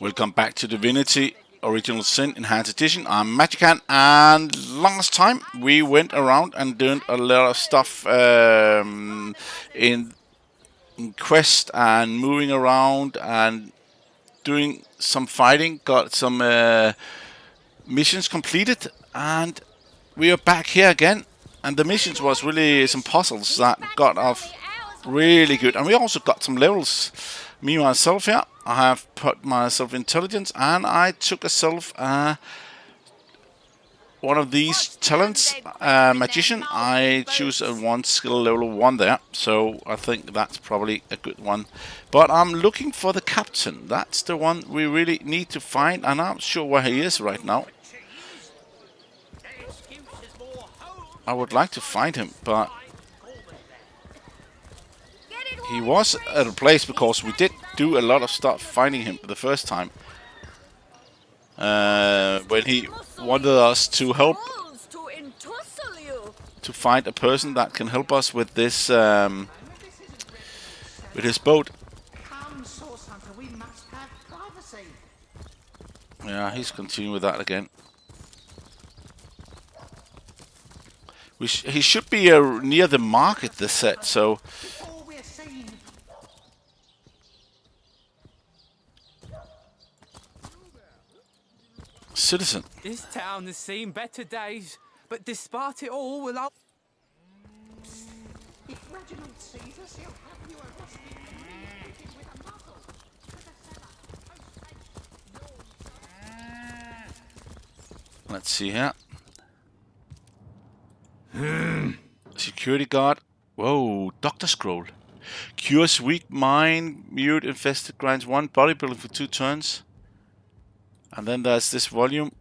Welcome back to Divinity Original Sin Enhanced Edition. I'm Magican, and last time we went around and did a lot of stuff in quest and moving around and doing some fighting. Got some missions completed, and we are back here again. And the missions was really some puzzles that got off really good, and we also got some levels. Me myself here, I have put myself intelligence, and I took a self one of these talents, magician. I choose a one skill level 1 there, so I think that's probably a good one. But I'm looking for the captain. That's the one we really need to find, and I'm not sure where he is right now. I would like to find him, but he was at a place because we did do a lot of stuff finding him the first time. When he wanted us to help to find a person that can help us with this with his boat. Yeah, he's continuing with that again. He should be near the market, this set, so... Citizen. This town has seen better days, but despite it all, we'll all... If Reginald sees us, he'll have you arrested immediately with a muzzle. Let's see here. Security guard. Whoa, Doctor Scroll. Cures weak mind, mute infested, grinds 1 bodybuilding for 2 turns. And then there's this volume.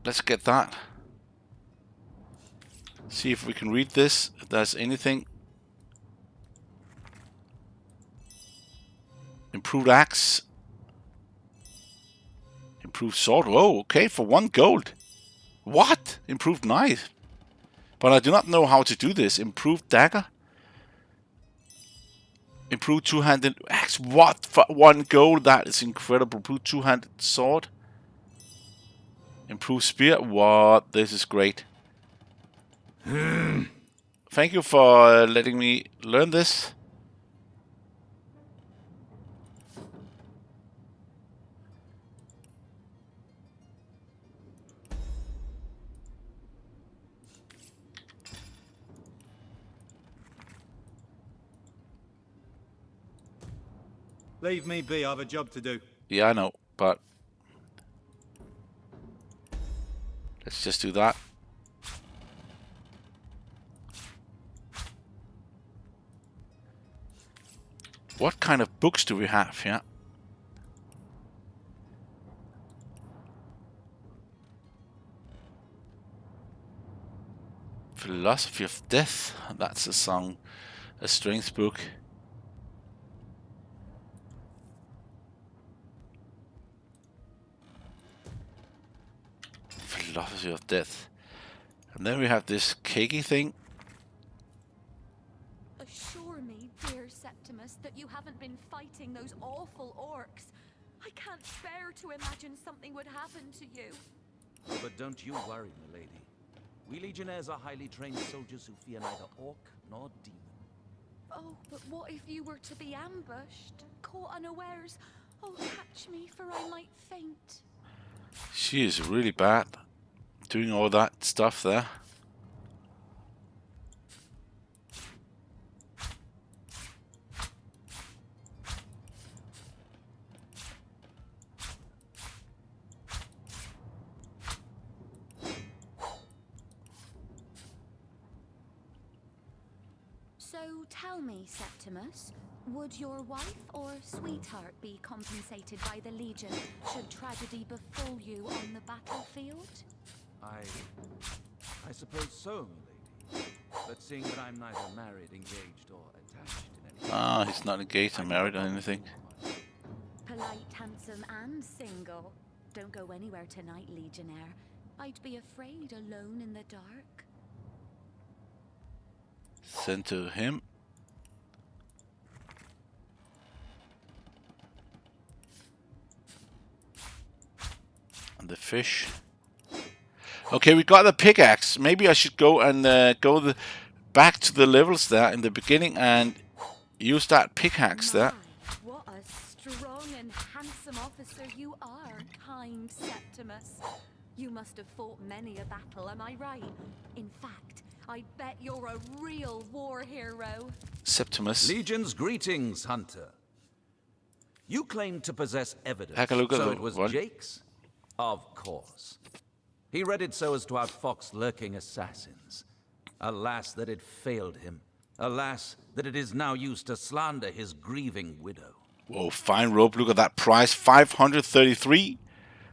Let's get that. See if we can read this, if there's anything. Improved axe. Improved sword. Whoa, okay, for 1 gold. What? Improved knife. But I do not know how to do this. Improved dagger. Improved two-handed axe. What? For 1 gold? That is incredible. Improved two-handed sword. Improved spear. What? This is great. Thank you for letting me learn this. Leave me be, I have a job to do. Yeah, I know, but let's just do that. What kind of books do we have here? Philosophy of Death. That's a song, a strength book. Philosophy of Death. And then we have this cakey thing. Assure me, dear Septimus, that you haven't been fighting those awful orcs. I can't bear to imagine something would happen to you. But don't you worry, milady. We legionnaires are highly trained soldiers who fear neither orc nor demon. Oh, but what if you were to be ambushed, caught unawares? Oh, catch me, for I might faint. She is really bad doing all that stuff there. So tell me, Septimus, would your wife or sweetheart be compensated by the Legion should tragedy befall you on the battlefield? I suppose so, milady. But seeing that I'm neither married, engaged, or attached in any... Ah, he's not engaged or married or anything. Polite, handsome, and single. Don't go anywhere tonight, Legionnaire. I'd be afraid alone in the dark. Send to him. the fish. Okay, we got the pickaxe. Maybe I should go and back to the levels there in the beginning and use that pickaxe there. My, what a strong and handsome officer you are, kind Septimus. You must have fought many a battle, am I right? In fact, I bet you're a real war hero. Septimus. Legion's greetings, Hunter. You claim to possess evidence, Take a look at so the it was one. Jake's? Of course. He read it so as to outfox lurking assassins. Alas that it failed him. Alas that it is now used to slander his grieving widow. Whoa, fine rope. Look at that price. 533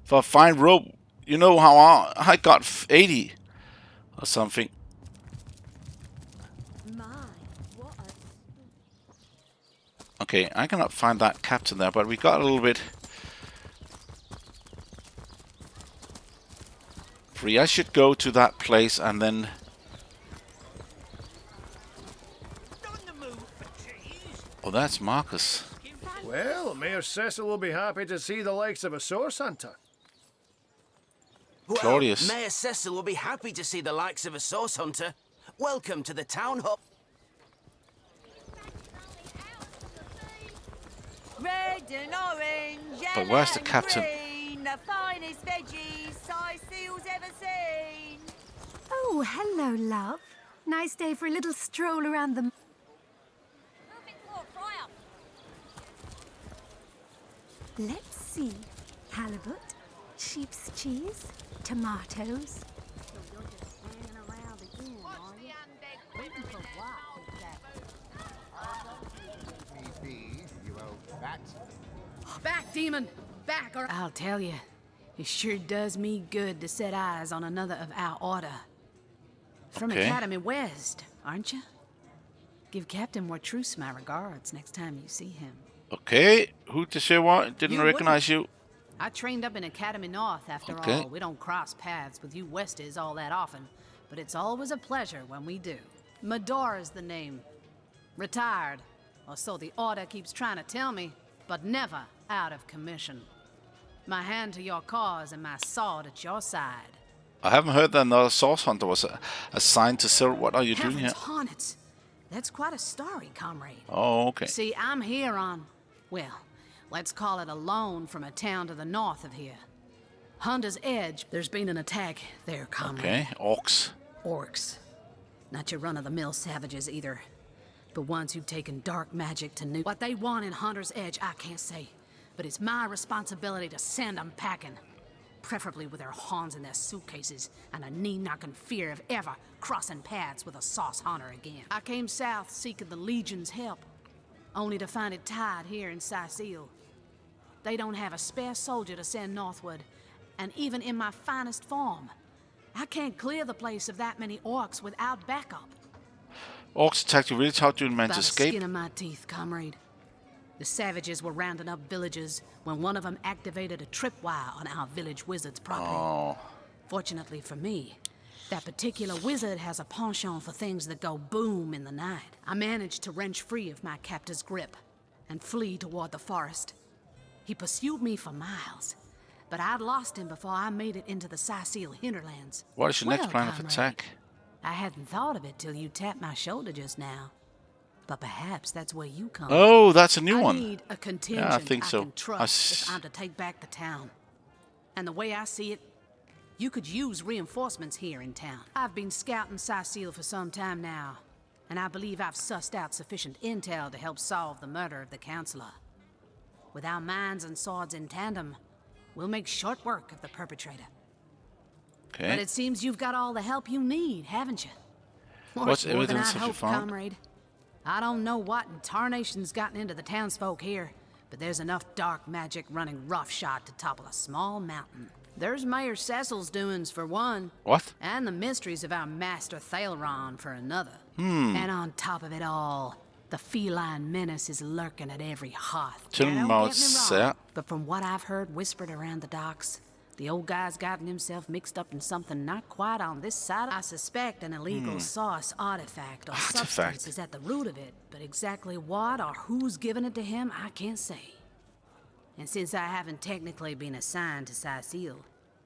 for a fine rope. You know how I got 80 or something. My, what a... Okay, I cannot find that captain there, but we got a little bit free. I should go to that place and then... Oh, that's Marcus. Well, Mayor Cecil will be happy to see the likes of a source hunter. Well, Claudius. Mayor Cecil will be happy to see the likes of a source hunter. Welcome to the town hall. Red and orange, But yellow where's the and captain? green, the finest veggies Sicil's ever seen. Oh, hello, love. Nice day for a little stroll around the... Let's see. Halibut, sheep's cheese, tomatoes. Back, demon! Back, or I'll tell you, it sure does me good to set eyes on another of our order. From Okay. Academy West, aren't you? Give Captain Wartruce my regards next time you see him. Okay, who to say what? Didn't You recognize you. I trained up in Academy North, after Okay. all. We don't cross paths with you Westies all that often, but it's always a pleasure when we do. Medora's the name. Retired, or so the Order keeps trying to tell me, but never out of commission. My hand to your cause and my sword at your side. I haven't heard that another source hunter was assigned to Cyril. What are you doing here? Heavens hornets! That's quite a story, comrade. Oh, okay. See, I'm here on, well, let's call it a loan from a town to the north of here. Hunter's Edge. There's been an attack there, comrade. Okay, orcs. Orcs. Not your run-of-the-mill savages either, but ones who've taken dark magic to new. What they want in Hunter's Edge, I can't say, but it's my responsibility to send them packing. Preferably with their horns in their suitcases and a knee-knocking fear of ever crossing paths with a sauce hunter again. I came south seeking the Legion's help, only to find it tied here in Sicil. They don't have a spare soldier to send northward, and even in my finest form, I can't clear the place of that many orcs without backup. Orcs attacked you really tough to manage By to the escape. skin of my teeth, comrade. The savages were rounding up villagers when one of them activated a tripwire on our village wizard's property. Oh. Fortunately for me, that particular wizard has a penchant for things that go boom in the night. I managed to wrench free of my captor's grip and flee toward the forest. He pursued me for miles, but I'd lost him before I made it into the Sicil hinterlands. What is your next Well, plan of comrade, attack? I hadn't thought of it till you tapped my shoulder just now. But perhaps that's where you come in. Oh, that's a new I one. need a contingent Yeah, I think so. can trust if I'm to take back the town. And the way I see it, you could use reinforcements here in town. I've been scouting Sicil for some time now, and I believe I've sussed out sufficient intel to help solve the murder of the Counselor. With our minds and swords in tandem, we'll make short work of the perpetrator. Okay. But it seems you've got all the help you need, haven't you? What's More than evidence I'd have you hoped, found? comrade. I don't know what in tarnation's gotten into the townsfolk here, but there's enough dark magic running roughshod to topple a small mountain. There's Mayor Cecil's doings for one. What? And the mysteries of our master Thaleron for another. And on top of it all, the feline menace is lurking at every hearth. Till Now, don't mouths get me wrong, set. but from what I've heard whispered around the docks, the old guy's gotten himself mixed up in something not quite on this side. I suspect an illegal sauce artifact or substance is at the root of it, but exactly what or who's given it to him, I can't say. And since I haven't technically been assigned to Sicil,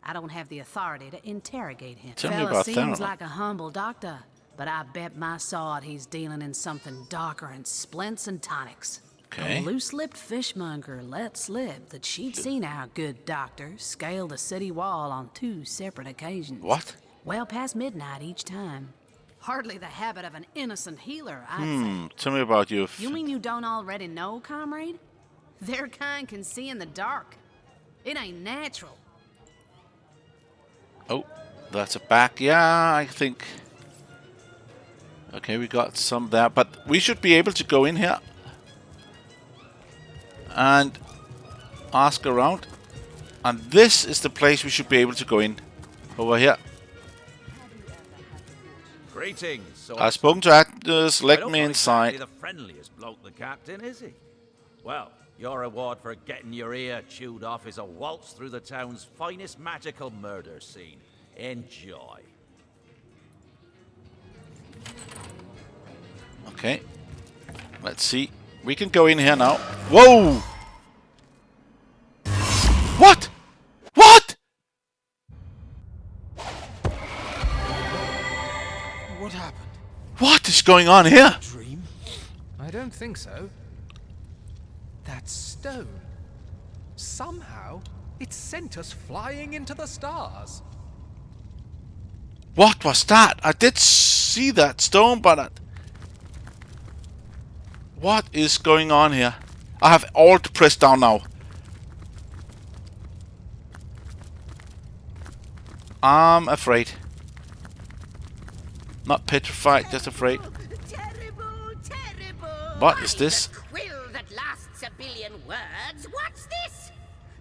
I don't have the authority to interrogate him. Tell me Fella about seems Theron. like a humble doctor, but I bet my sword he's dealing in something darker than splints and tonics. Okay. A loose-lipped fishmonger let slip that she'd seen our good doctor scale the city wall on 2 separate occasions. What? Well past midnight each time. Hardly the habit of an innocent healer, I'd say. Tell me about you. You mean you don't already know, comrade? Their kind can see in the dark. It ain't natural. Oh, that's a back. Yeah, I think. Okay, we got some there, but we should be able to go in here and ask around. And this is the place we should be able to go in. Over here. Greetings, so I've spoken to Agnes. Let me inside. The friendliest bloke, the captain, is he? Well, your reward for getting your ear chewed off is a waltz through the town's finest magical murder scene. Enjoy. Okay. Let's see. We can go in here now. Whoa! What? What? What happened? What is going on here? Dream? I don't think so. That stone. Somehow, it sent us flying into the stars. What was that? I did see that stone, but what is going on here? I have Alt pressed down now. I'm afraid. Not petrified, just afraid. Terrible, terrible. What is this? The quill that lasts a billion words. What's this?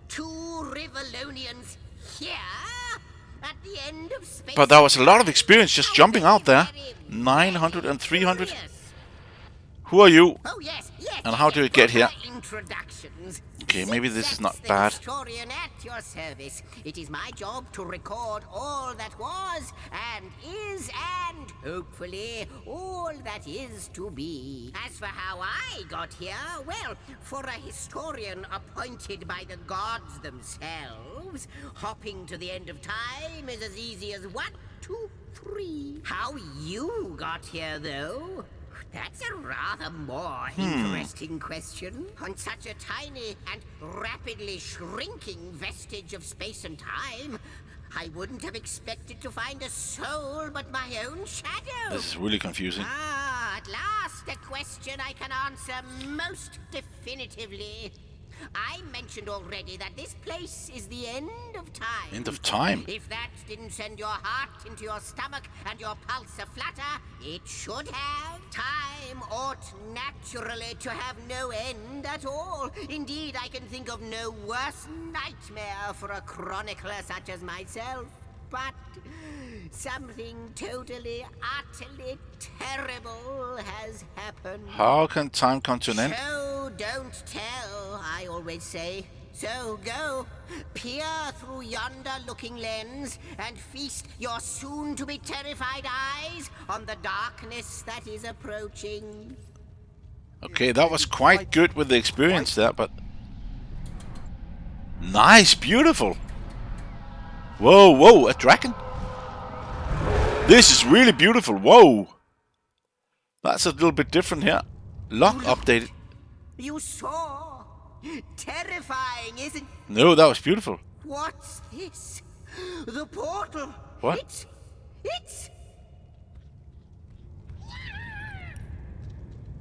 2 Rivalonians here at the end of space. But there was a lot of experience just jumping out there. 900 and 300. Who are you? Oh, yes, yes. And how do we get here? Introductions. Okay, maybe this is not The bad. historian at your service. It is my job to record all that was and is and hopefully all that is to be. As for how I got here, well, for a historian appointed by the gods themselves, hopping to the end of time is as easy as 1, 2, 3. How you got here, though? That's a rather more interesting question. On such a tiny and rapidly shrinking vestige of space and time, I wouldn't have expected to find a soul but my own shadow. This is really confusing. Ah, at last a question I can answer most definitively. I mentioned already that this place is the end of time. End of time? If that didn't send your heart into your stomach and your pulse a-flutter, it should have. Time ought naturally to have no end at all. Indeed, I can think of no worse nightmare for a chronicler such as myself. But something totally, utterly terrible has happened. How can time come to an end? So don't tell, I always say. So go, peer through yonder looking lens and feast your soon-to-be terrified eyes on the darkness that is approaching. Okay, that was quite good with the experience there, but... Nice, beautiful! Whoa, whoa, a dragon? This is really beautiful, whoa! That's a little bit different here. Lock updated. You saw? Terrifying, isn't it? No, that was beautiful. What's this? The portal. What? It's...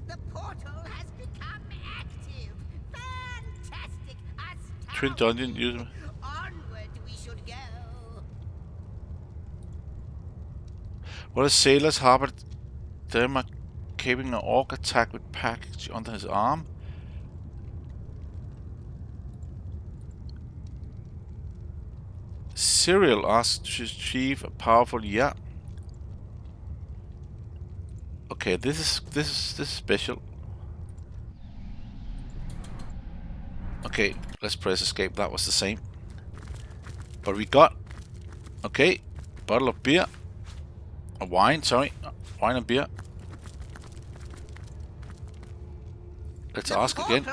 The portal has become active. Fantastic. Twin Dungeon user. Onward we should go. What is Sailor's harbored Denmark caping an orc attack with package under his arm? Cyril asks to achieve a powerful Okay, this is special. Okay, let's press escape. That was the same. But we got bottle of beer. A wine, sorry. Wine and beer. Let's ask again.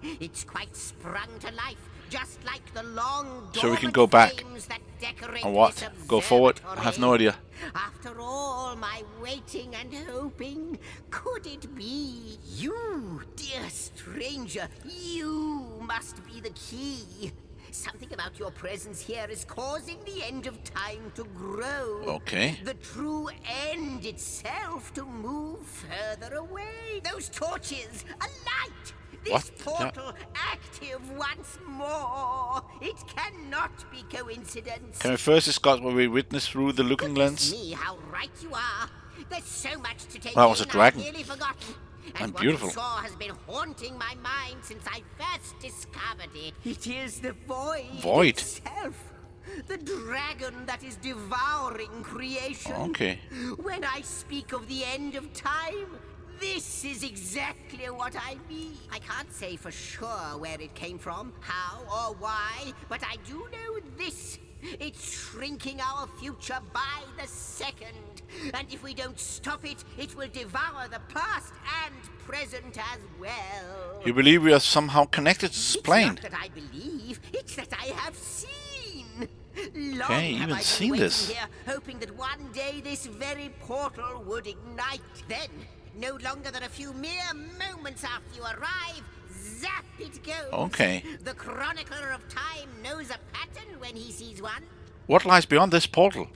It's quite sprung to life. just like the long So we can dormant go back. flames that decorate Or what? this Go forward? I have no observatory. idea. After all my waiting and hoping, could it be you, dear stranger? You must be the key. Something about your presence here is causing the end of time to grow. Okay. The true end itself to move further away. Those torches, a light. This What? portal active once more. It cannot be coincidence. Can we first discuss what we witnessed through the looking lens? Me, how right you are. There's so much to take That was a in, dragon. I've nearly forgotten. And what beautiful. you saw has been haunting my mind since I first discovered it. It is the void. Void? Itself. The dragon that is devouring creation. Okay. When I speak of the end of time, this is exactly what I mean. I can't say for sure where it came from, how or why, but I do know this. It's shrinking our future by the second. And if we don't stop it, it will devour the past and present as well. You believe we are somehow connected to this plane? It's not that I believe, it's that I have seen. Long Okay, have even I been seen waiting this. here, hoping that one day this very portal would ignite. Then, no longer than a few mere moments after you arrive, zap it goes. Okay. The chronicler of time knows a pattern when he sees one. What lies beyond this portal?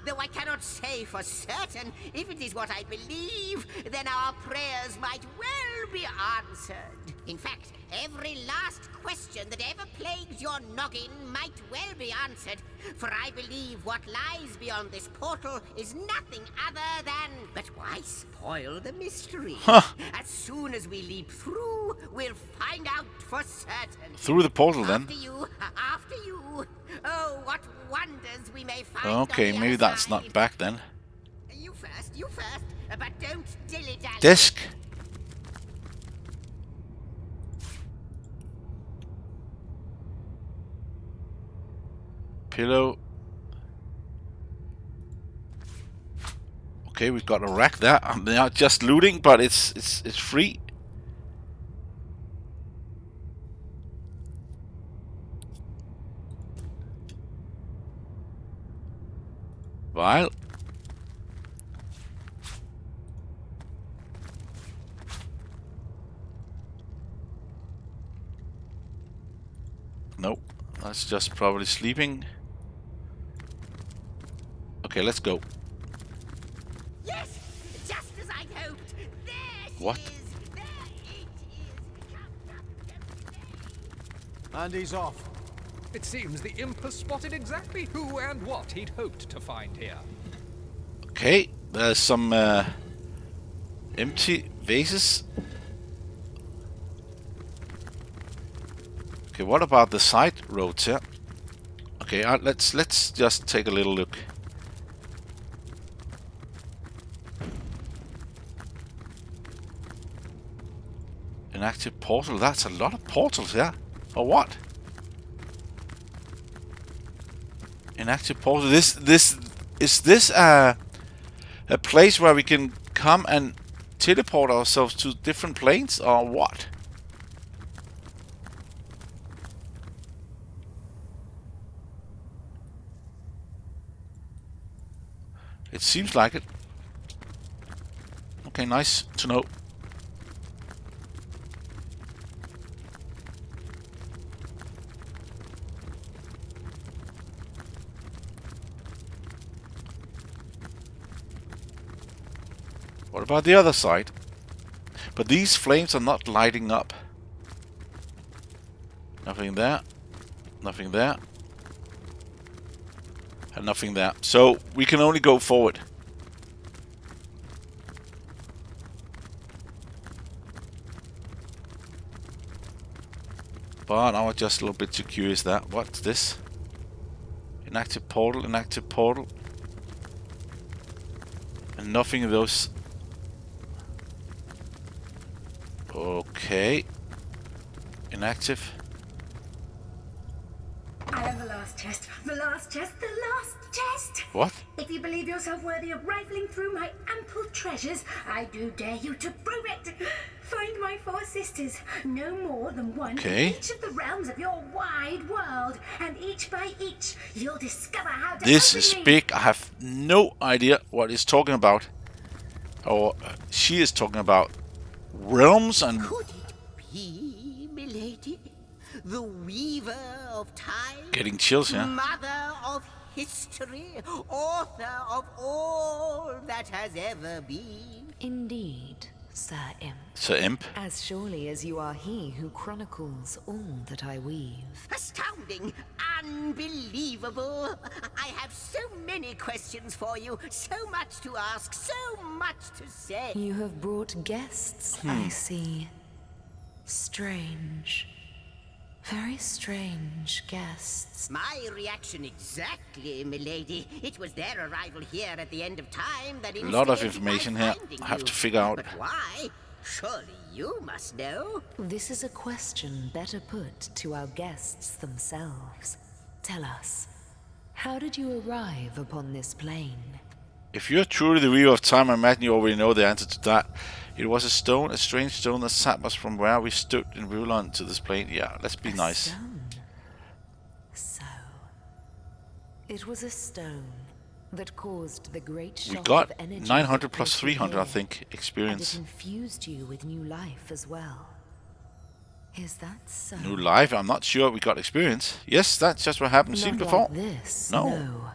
Though I cannot say for certain, if it is what I believe, then our prayers might well be answered. In fact, every last question that ever plagued your noggin might well be answered, for I believe what lies beyond this portal is nothing other than... But why spoil the mystery? Huh. As soon as we leap through, we'll find out for certain. Through the portal, then? After you. Oh, what wonders we may find. Okay, on the maybe other that's side. not back then. You first, but don't dilly-dally. Disc. Pillow. Okay, we've got a rack there. They are just looting, but it's free. Vial. Nope, that's just probably sleeping. Okay, let's go. Yes, just as I hoped. There she What? is. There it is. And he's off. It seems the imp has spotted exactly who and what he'd hoped to find here. Okay, there's some empty vases. Okay, what about the side roads here? Okay, let's just take a little look. An active portal. That's a lot of portals here. Or what? An active portal. This is this a place where we can come and teleport ourselves to different planes, or what? It seems like it. Okay, nice to know. What about the other side? But these flames are not lighting up. Nothing there. Nothing there. And nothing there. So we can only go forward. But now I'm just a little bit too curious there. What's this? Inactive portal, inactive portal. And nothing of those. Okay. Inactive. I am the last test. The last test. The last test. What? If you believe yourself worthy of rifling through my ample treasures, I do dare you to prove it. Find my 4 sisters, no more than one Okay. in each of the realms of your wide world, and each by each, you'll discover how to This open is me. big. I have no idea what he's talking about. Or she is talking about. Realms and... Could it be, milady? The weaver of time? Getting chills, yeah. Mother of history? Author of all that has ever been? Indeed, Sir Imp. Sir Imp. As surely as you are he who chronicles all that I weave. Astounding! Unbelievable! I have so many questions for you, so much to ask, so much to say. You have brought guests, I see. Strange. Very strange guests. My reaction exactly, milady. It was their arrival here at the end of time that A lot of instigated information my here. finding I have you. to figure out. But why? Surely you must know. This is a question better put to our guests themselves. Tell us, how did you arrive upon this plane? If you're truly the weaver of time, I imagine you already know the answer to that. It was a stone, a strange stone that sat us from where we stood in Rulon to this plane. Yeah, let's be nice. Stone. So, it was a stone that caused the great shock We got of energy 900 that plus brought you 300, I here, think, and it experience. infused you with new life as well. Is that so? New life? I'm not sure we got experience. Yes, that's just what happened. Seen Not before? like this, No.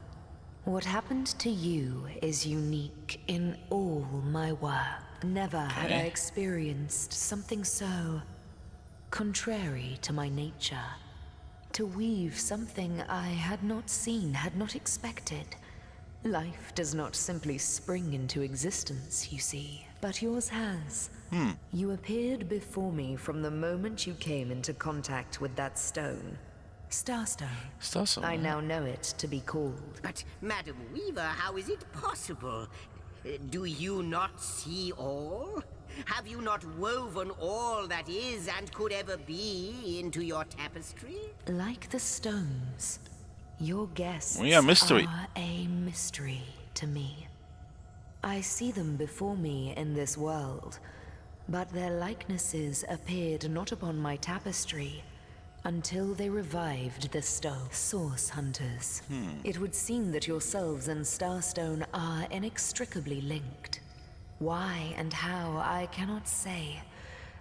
What happened to you is unique in all my work. Never had I Okay. experienced something so contrary to my nature. To weave something I had not seen, had not expected. Life does not simply spring into existence, you see, but yours has. You appeared before me from the moment you came into contact with that stone. Starstone. Starstone, I yeah. now know it to be called. But, Madam Weaver, how is it possible? Do you not see all? Have you not woven all that is and could ever be into your tapestry? Like the stones, your guests We are mystery. are a mystery to me. I see them before me in this world, but their likenesses appeared not upon my tapestry until they revived the stone. Source hunters. It would seem that yourselves and Starstone are inextricably linked. Why and how, I cannot say,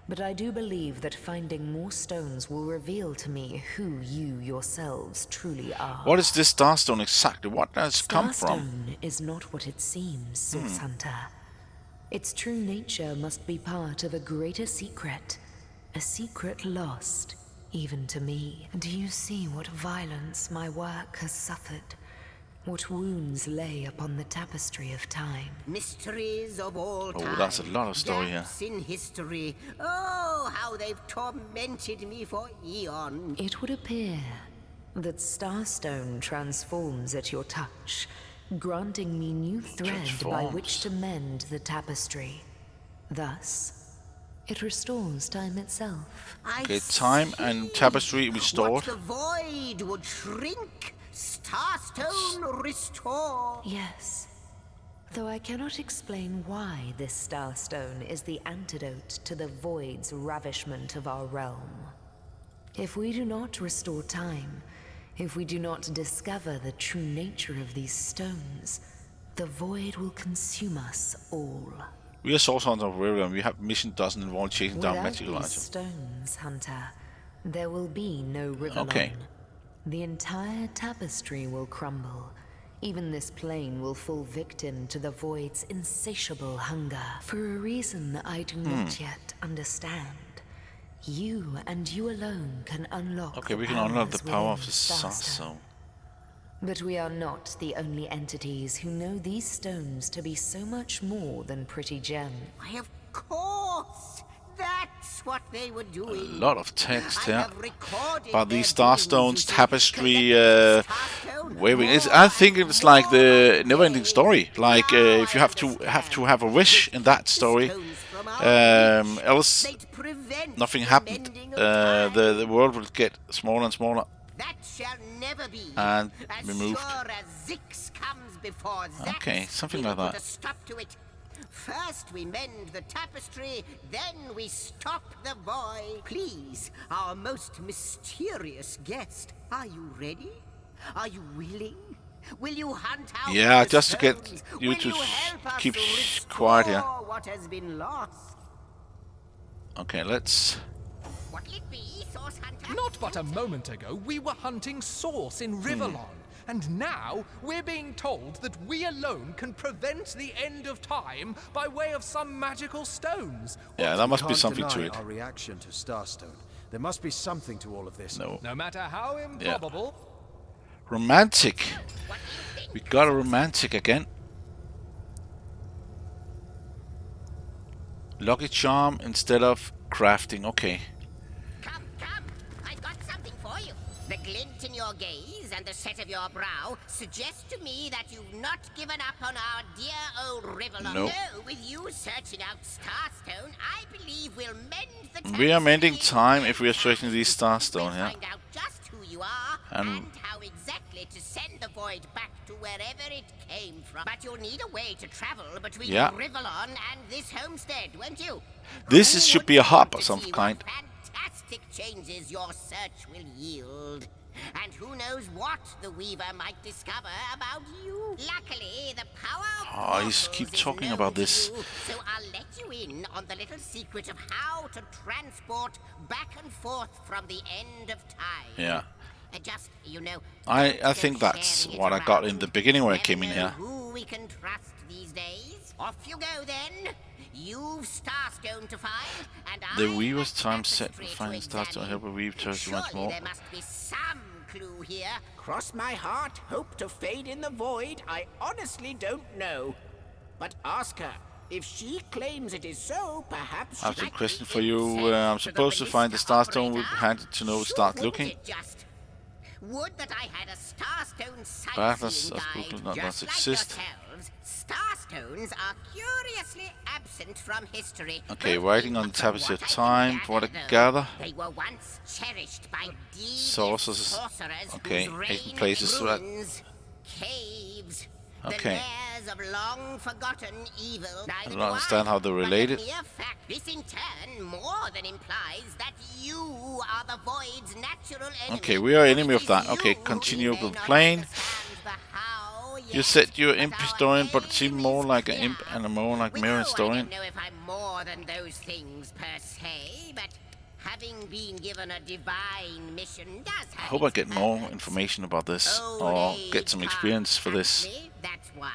but I do believe that finding more stones will reveal to me who you yourselves truly are. What is this Starstone exactly? What does it come from? Starstone is not what it seems, Source Hunter. Its true nature must be part of a greater secret, a secret lost, even to me. Do you see what violence my work has suffered? What wounds lay upon the tapestry of time? Mysteries of all Oh, time. that's a lot of story here. Gaps in history. Oh, how they've tormented me for eons. It would appear that Starstone transforms at your touch, granting me new thread by which to mend the tapestry. Thus, it restores time itself. Okay, time and tapestry restored. What the void would shrink, Starstone restore. Yes, though I cannot explain why this Starstone is the antidote to the void's ravishment of our realm. If we do not restore time, if we do not discover the true nature of these stones, the void will consume us all. We are source hunter of Riverian. We have mission doesn't involve chasing down Without magical these items. stones, Hunter, there will be no Rivellon. Okay. The entire tapestry will crumble. Even this plane will fall victim to the void's insatiable hunger. For a reason I do not yet understand. You and you alone can unlock Okay, the we can unlock the powers power within of the Starstone. Starstone. But we are not the only entities who know these stones to be so much more than pretty gems. Why, of course. That's what they were A doing. lot of text I here have recorded about their these doings, Starstones, you see. tapestry, Collecting Starstone, waving. more I think it's like the and never-ending more story. Like Now if you I have to have a wish in that story, stones from our reach. else They'd prevent nothing the happened. mending of time. The world will get smaller and smaller. That shall never be. And as removed. sure as Zix comes before Zax, Okay, something we like will that. put a stop to it. First we mend the tapestry, then we stop the void. Please, our most mysterious guest, are you ready? Are you willing? Will you hunt out Yeah, the just to get stones? you Will to you help us keep restore quiet here. what has been lost? Okay, let's... What'll it be, Source Hunter? Not but a moment ago, we were hunting Source in Riverlon. And now, we're being told that we alone can prevent the end of time by way of some magical stones. Yeah, that must be Can't something to deny it. our reaction to Starstone. There must be something to all of this. No. No matter how improbable. Romantic. We got a romantic again. Lucky charm instead of crafting. Okay. Come, I've got something for you. The glint in your gaze and the set of your brow suggest to me that you've not given up on our dear old Riverlon. No. No, with you searching out Starstone, I believe we'll mend the We are mending time if we are searching these Starstone here. find out just who you are And how exactly to send the void back to wherever it came from. But you'll need a way to travel between Riverlon and this homestead, won't you? this should be a hub of some kind. Fantastic changes your search will yield. And who knows what the Weaver might discover about you. Luckily, the power of Oh, he's keep portals is talking known about to this. you, so I'll let you in on the little secret of how to transport back and forth from the end of time. Yeah. Just, you know, I think that's what I got in the beginning when I came in here. who we can trust these days. Off you go then. You've Starstone to find, and The I Weaver's have time set for tapestry finding to Starstone examine. help a Weave turtle once Surely more. there must be some clue here. Cross my heart, hope to fade in the void. I honestly don't know. But ask her. If she claims it is so, perhaps I have she a question for you. I'm supposed to find the Starstone. We've had to know. Start looking. Would that I had a Starstone Atlas sightseeing of guide. Brooklyn does Just like exist. yourselves, Starstones are curiously absent from history. Okay, writing on the tapestry of time. What I gather. They were once cherished by devious Sources. sorcerers Okay, whose hidden reign places. So that, ruins, caves, okay. the lairs of long-forgotten evil. I don't understand how they're related. But the mere fact, this in turn more than implies that you are the void's natural enemy. Okay, we are enemy of that. Okay, continue with playing. You said you're imp historian, but it seemed more like an imp and more like mirror historian. I don't know if I'm more than those things per se, but having been given a divine mission does I have hope I get more information about this, or get some experience for this. That's one.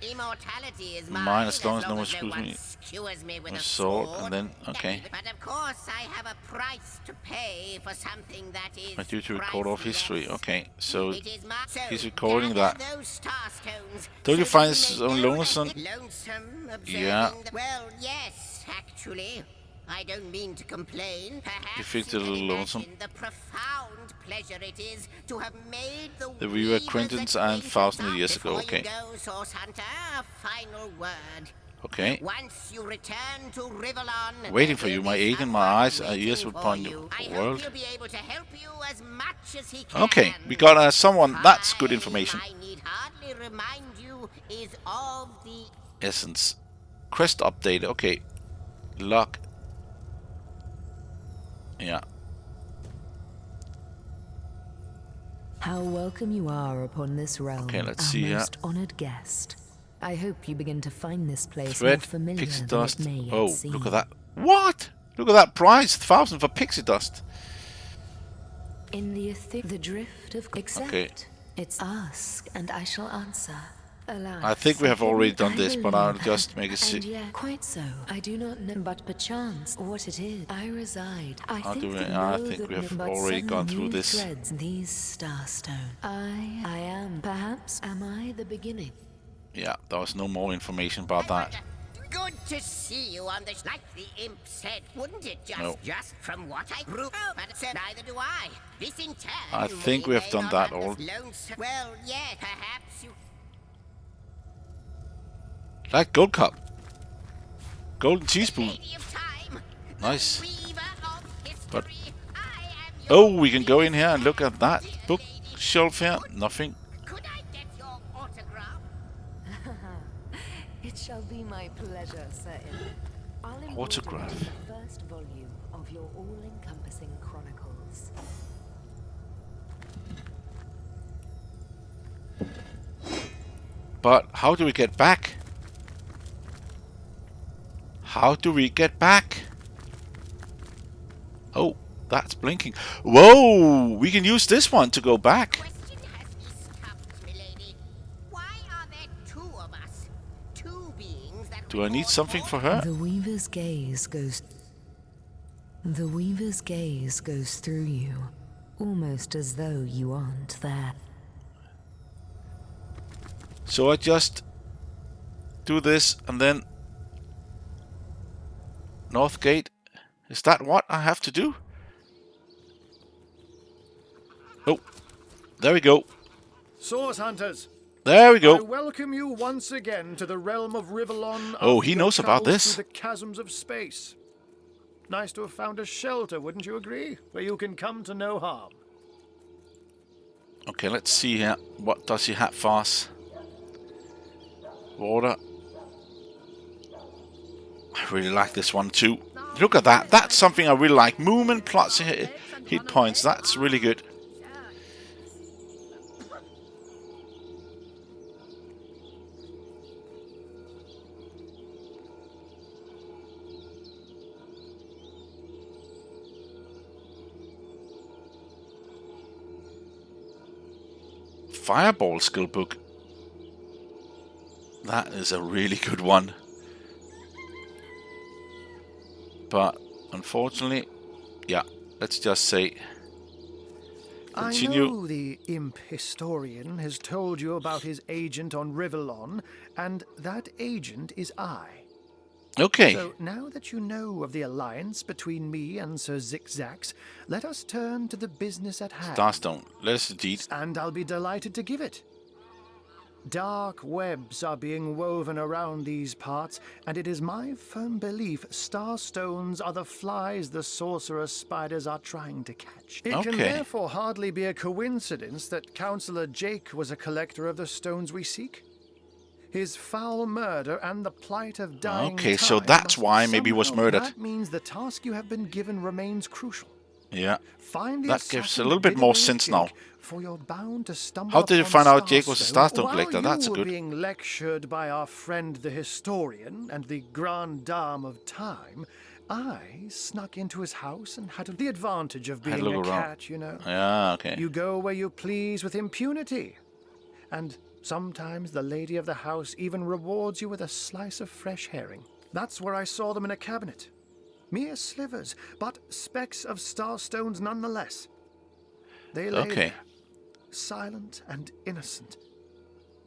Immortality is Mine, as long as no one screws screws me with with a sword, and then, okay. But of course, I have a price to pay for something that is I do to record off history. Okay, so It is my- so he's recording gather that. those Starstones Don't you so find that this we so may know lonesome? Lonesome observing Yeah. well, yes, actually. I don't mean to complain. Perhaps You feel you a can little lonesome. imagine the profound pleasure it is to have made the The Weaver Weaver's acquaintance and acquaintance. 1,000 years ago. Before Okay, you go, Source Hunter, a final word. okay. Once you return to Riverlon, Waiting there for you. will My be aid and my someone eyes are ears waiting upon for the you. I hope world. he'll be able to help you as much as he can. Okay, we got someone. That's good information. I need hardly remind you is of the Essence. Quest update. Okay. Lock. Yeah. How welcome you are upon this realm, Okay, let's our see here. most honored guest. I hope you begin to find this place Thread, more familiar pixie than dust. it may yet Oh, seem. look at that. What? Look at that price. 1,000 for pixie dust. In the drift of accept. Okay. It's ask, and I shall answer. Alas, I think we have already done I this, but I'll believe just make it and yet, quite so. I do not know, but perchance what it is. I reside. I I'll think do it. that I know think that we have but already seven gone through new this. Threads, these starstone. I am. Perhaps am I the beginning? Yeah, there was no more information about that. Good to see you on this, like the imp said, wouldn't it? No. Just from what I grew. Oh, but neither do I. This in turn. I think we have may done not that have all. this lonesome- Well, yeah, perhaps you. Like gold cup. Golden teaspoon. Lady of Time, Nice. Weaver of history. But I am your oh, we can go in here and look at that bookshelf here. Nothing. Could I get your autograph? It shall be my My pleasure, Sir Inert. I'll embroider Autograph. the first volume of your all-encompassing chronicles. But how do we get back? How do we get back? Oh, that's blinking. Whoa! We can use this one to go back. Question has me stumped, milady. Why are there two of us? Two beings that Do I need record something all for her? The Weaver's gaze goes... The Weaver's gaze goes through you, almost as though you aren't there. So I just do this and then North Gate. Is that what I have to do? Oh, there we go. Source hunters, There we I go. welcome you once again to the realm of Rivellon. Oh, after he your knows about travels this. through the chasms of space. Nice to have found a shelter, wouldn't you agree? Where you can come to no harm. Okay, let's see here. What does he have for us? Water. I really like this one too. Look at that. That's something I really like. Movement plus hit points. That's really good. Fireball skill book. That is a really good one. But unfortunately, yeah, let's just say continue. I know the imp historian has told you about his agent on Rivellon, and that agent is I. Okay. So now that you know of the alliance between me and Sir Zigzags, let us turn to the business at hand. Starstone. Let us indeed. And I'll be delighted to give it. Dark webs are being woven around these parts, and it is my firm belief starstones are the flies the sorcerer's spiders are trying to catch. It can therefore hardly be a coincidence that Councillor Jake was a collector of the stones we seek. His foul murder and the plight of dying Okay, so time that's must why maybe he was somehow- murdered. That means the task you have been given remains crucial. Yeah. Find the That gives a assassin little that bit did more away with sense now. Jake, for you're bound to stumble How did you upon find out Jake was a Starstone Starstone collector? while That's you were good. being lectured by our friend the historian and the grande dame of time. I snuck into his house and had the advantage of Had a being a look around. cat, you know. Yeah, okay. You go where you please with impunity. And sometimes the lady of the house even rewards you with a slice of fresh herring. That's where I saw them in a cabinet. Mere slivers, but specks of starstones nonetheless. They lay there, silent and innocent,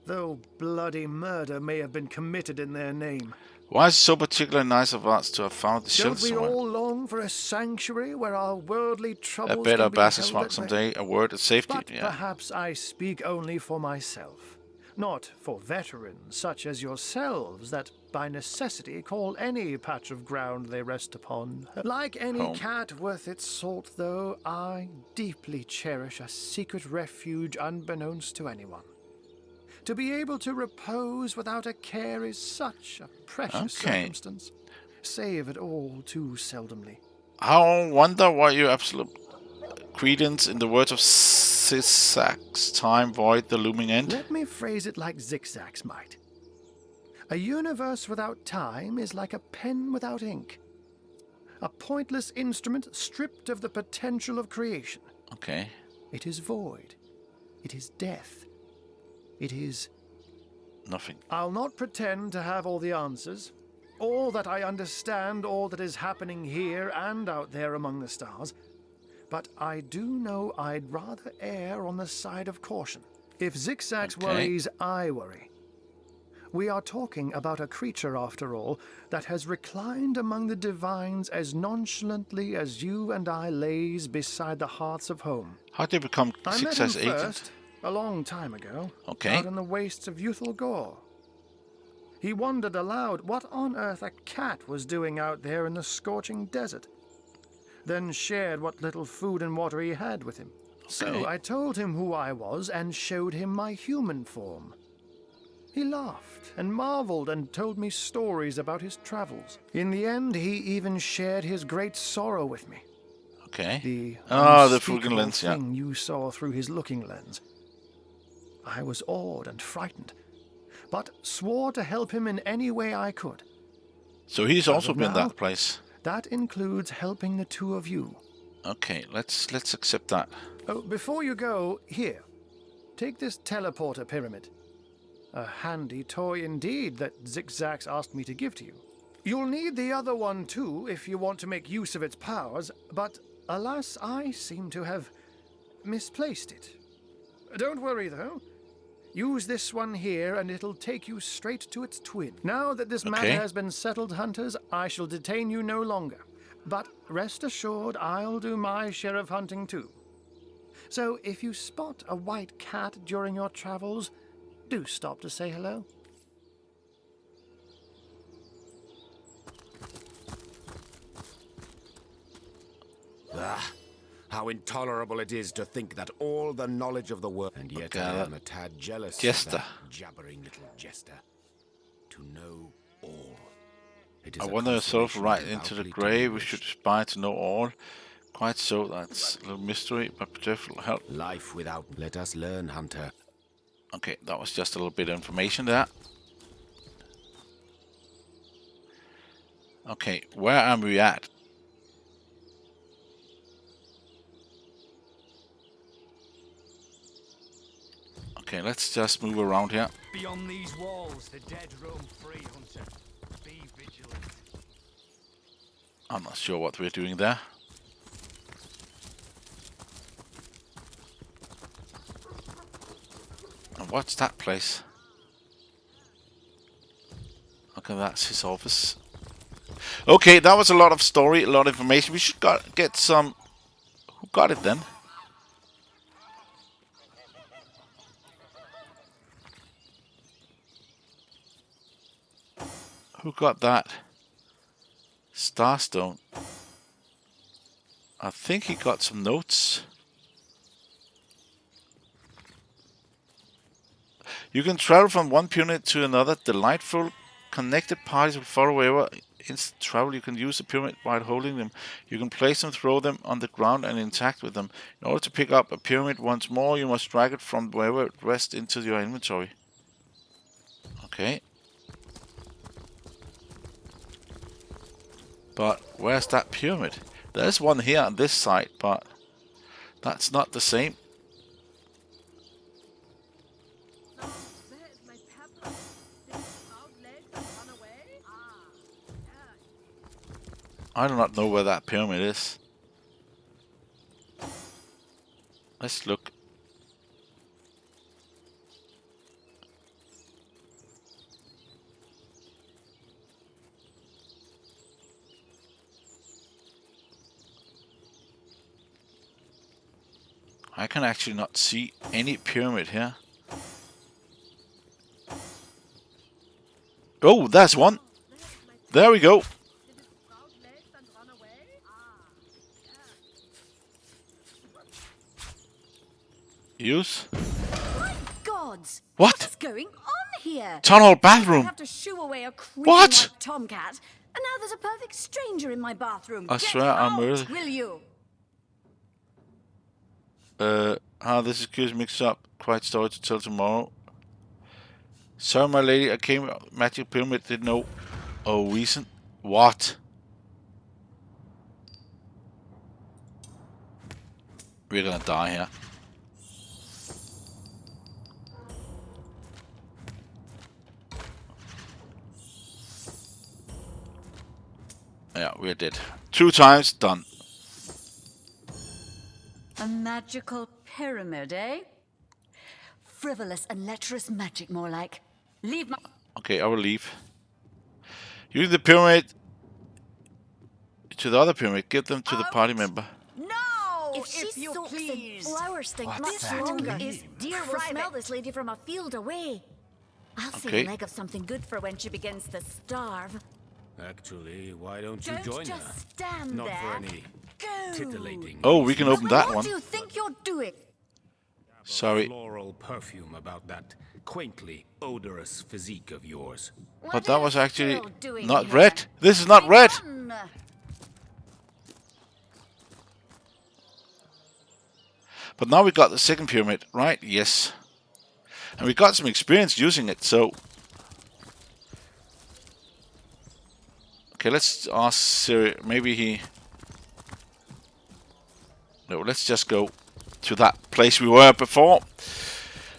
though bloody murder may have been committed in their name. Why is it so particularly nice of us to have found the Don't shelter we somewhere? all long for a sanctuary where our worldly A troubles better can be Bassus held rock at bay? someday. A word of safety. But Yeah. perhaps I speak only for myself, not for veterans such as yourselves that by necessity call any patch of ground they rest upon. Like any Home. cat worth its salt, though, I deeply cherish a secret refuge unbeknownst to anyone. To be able to repose without a care is such a precious circumstance, save it all too seldomly. I wonder what your absolute credence in the words of Zigzag's time void the looming end. Let me phrase it like Zigzags might. A universe without time is like a pen without ink. A pointless instrument stripped of the potential of creation. Okay. It is void. It is death. It is... Nothing. I'll not pretend to have all the answers, all that I understand, all that is happening here and out there among the stars. But I do know I'd rather err on the side of caution. If Zigzags worries, I worry. We are talking about a creature, after all, that has reclined among the divines as nonchalantly as you and I lays beside the hearths of home. How did you become I met him Zigzag's agent? first, a long time ago, Okay. out in the wastes of Youthful Gore. He wondered aloud what on earth a cat was doing out there in the scorching desert, then shared what little food and water he had with him. So I told him who I was and showed him my human form. He laughed and marveled and told me stories about his travels. In the end, he even shared his great sorrow with me. Okay. The the unspeakable fucking lens, yeah. thing you saw through his looking lens. I was awed and frightened, but swore to help him in any way I could. So he's As also of been now, that place. That includes helping the two of you. Okay, let's accept that. Oh, before you go, here. Take this teleporter pyramid. A handy toy indeed that Zigzags asked me to give to you. You'll need the other one too if you want to make use of its powers, but alas, I seem to have misplaced it. Don't worry though. Use this one here and it'll take you straight to its twin. Now that this matter has been settled, hunters, I shall detain you no longer. But rest assured, I'll do my share of hunting too. So if you spot a white cat during your travels, do stop to say hello. Ah, how intolerable it is to think that all the knowledge of the world, and yet I am a tad jealous Jester. of that jabbering little jester. To know all. It is I a wander yourself consolation right into the devoutly to be grave. We wished. should aspire to know all. Quite so, that's a little mystery, but potential help. Life without. Let us learn, hunter. Okay, that was just a little bit of information there. Okay, where am we at? Okay, let's just move around here. Beyond these walls, the dead roam free, hunter. Be vigilant. I'm not sure what we're doing there. And what's that place? Okay, that's his office. Okay, that was a lot of story, a lot of information. We should get some... Who got it then? Who got that? Starstone. I think he got some notes. You can travel from one pyramid to another. Delightful connected parties will follow wherever instant travel. You can use the pyramid while holding them. You can place them, throw them on the ground and interact with them. In order to pick up a pyramid once more, you must drag it from wherever it rests into your inventory. Okay. But where's that pyramid? There's one here on this side, but that's not the same. I do not know where that pyramid is. Let's look. I can actually not see any pyramid here. Oh, there's one. There we go. Use. My gods! What? What's going on here? Tunnel hall bathroom. I have to shoo away a creepy What? white tomcat, and now there's a perfect stranger in my bathroom. I Get swear I'm out, really- will you? This is curious mix up. Quite story to tell tomorrow. Sorry, my lady, I came magic pyramid, didn't know. Oh, reason? What? We're gonna die here. Yeah, we're dead. 2 times, done. A magical pyramid, eh? Frivolous and lecherous magic, more like. Leave my... Okay, I will leave. Use the pyramid to the other pyramid. Give them to the party member. No! If she you soaks please. in flowers think What's much that longer, mean? deer will smell this lady from a field away. I'll save Okay. a leg of something good for when she begins to starve. Actually, why don't you Don't join just her? stand Not there. for any Go. titillating. Oh, we can open that What one. do you think you're doing? Sorry. Floral perfume about that quaintly odorous physique of yours. But that was actually Phil doing not here? red. This is not red. Run! But now we got the second pyramid, right? Yes. And we got some experience using it, so... Okay, let's ask Siri. Maybe he... No, let's just go to that place we were before.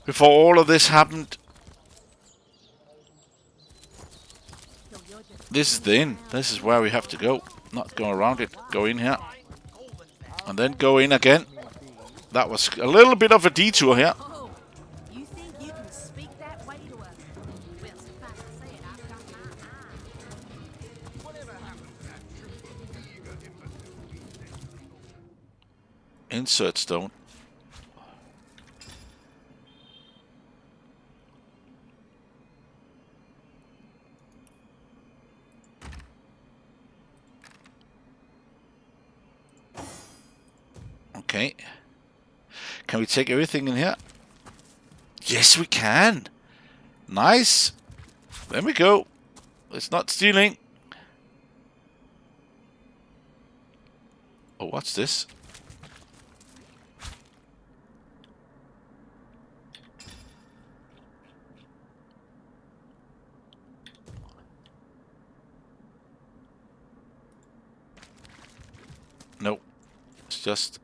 Before all of this happened. This is the inn. This is where we have to go. Not go around it. Go in here. And then go in again. That was a little bit of a detour here. Oh, you think you can speak that way to us? Well, suffice to say it, I've got my eye. Whatever happened to that truly eager Insert stone. Okay. Can we take everything in here? Yes, we can. Nice. There we go. It's not stealing. Oh, what's this? Nope. It's just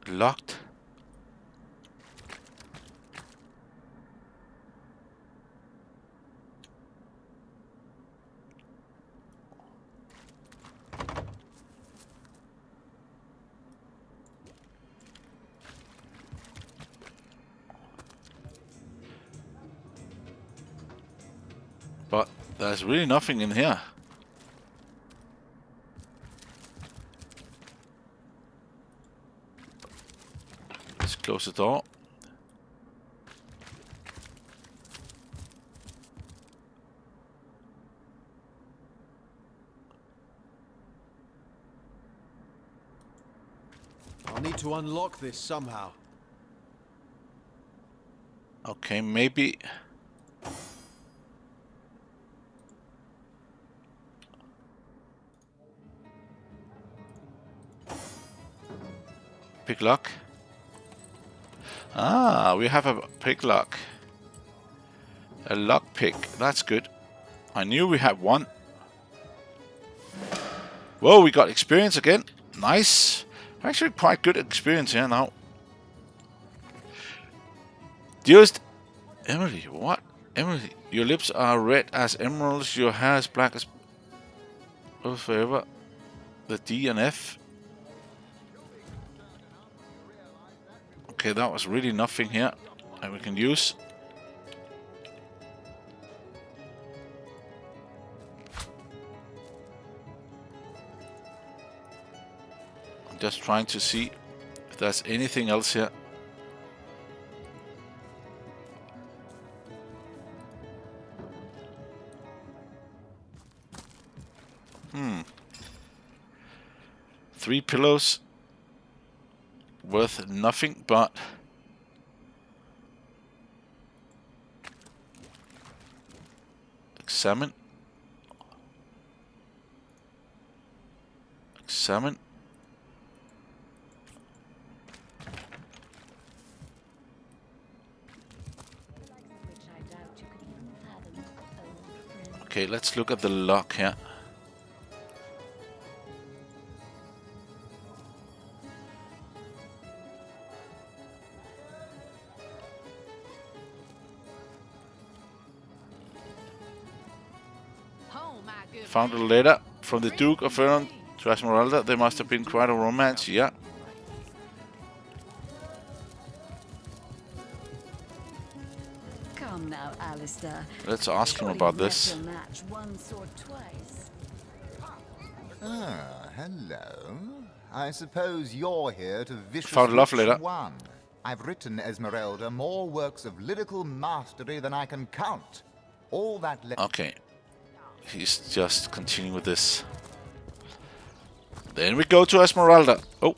locked. But there's really nothing in here. Let's close the door. I'll need to unlock this somehow. Okay, maybe. Pick lock. Ah, we have a pick lock. A lock pick. That's good. I knew we had one. Whoa, we got experience again. Nice. Actually, quite good experience here now. Dearest Emily, what? Emily, your lips are red as emeralds. Your hair is black as forever. The D and F. Okay, that was really nothing here that we can use. I'm just trying to see if there's anything else here. Three pillows. Worth nothing, but examine. Examine. Okay, let's look at the lock here. Found a letter from the Duke of Inert to Esmeralda. There must have been quite a romance, yeah. Come now, Alistair. Let's ask him about this. Match once or twice. Ah, hello. I suppose you're here to viciously Found a love letter. one. I've written Esmeralda more works of lyrical mastery than I can count. All that. Okay. He's just continuing with this. Then we go to Esmeralda. Oh.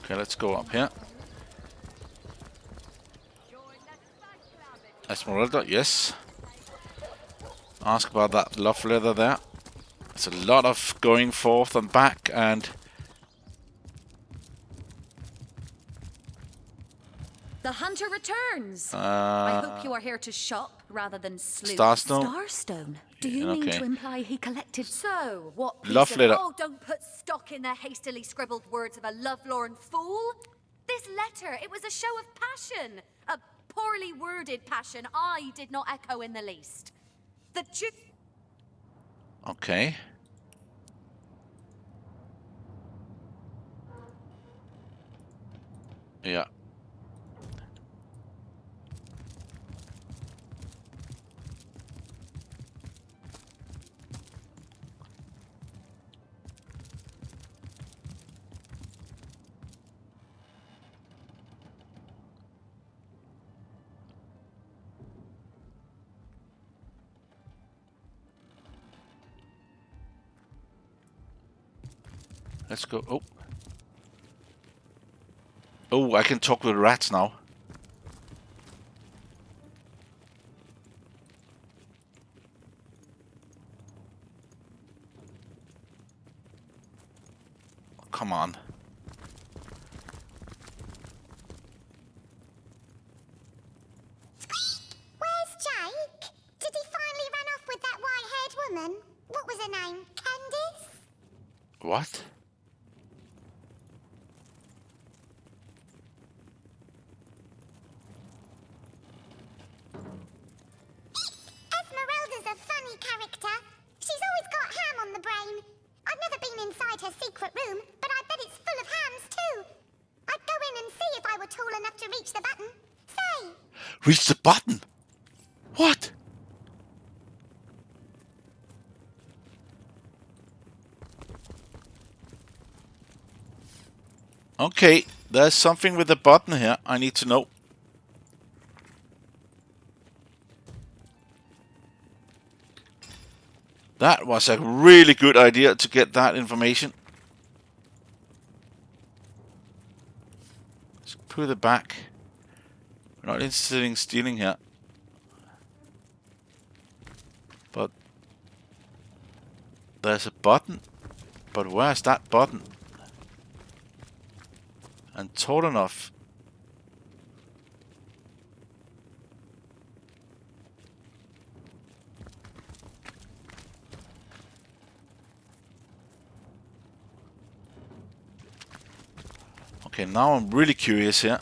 Okay, let's go up here. Esmeralda, yes. Ask about that love letter there. It's a lot of going forth and back, and The hunter returns. I hope you are here to shop rather than sleuth. Starstone. Starstone? Do you Okay. mean to imply he collected? So, what piece Love of... letter. Oh, don't put stock in the hastily scribbled words of a lovelorn fool. This letter, it was a show of passion. A poorly worded passion I did not echo in the least. The Okay. Yeah. Let's go. Oh. Oh, I can talk with rats now. Come on. Where's Jake? Did he finally run off with that white-haired woman? What was her name? Candice? What? Esmeralda's a funny character. She's always got ham on the brain. I've never been inside her secret room, but I bet it's full of hams too. I'd go in and see if I were tall enough to reach the button. Say! Reach the button? What? Okay, there's something with the button here I need to know. That was a really good idea to get that information. Let's put it back. We're not interested in stealing here. But there's a button. But where's that button? And tall enough. Okay, now I'm really curious here.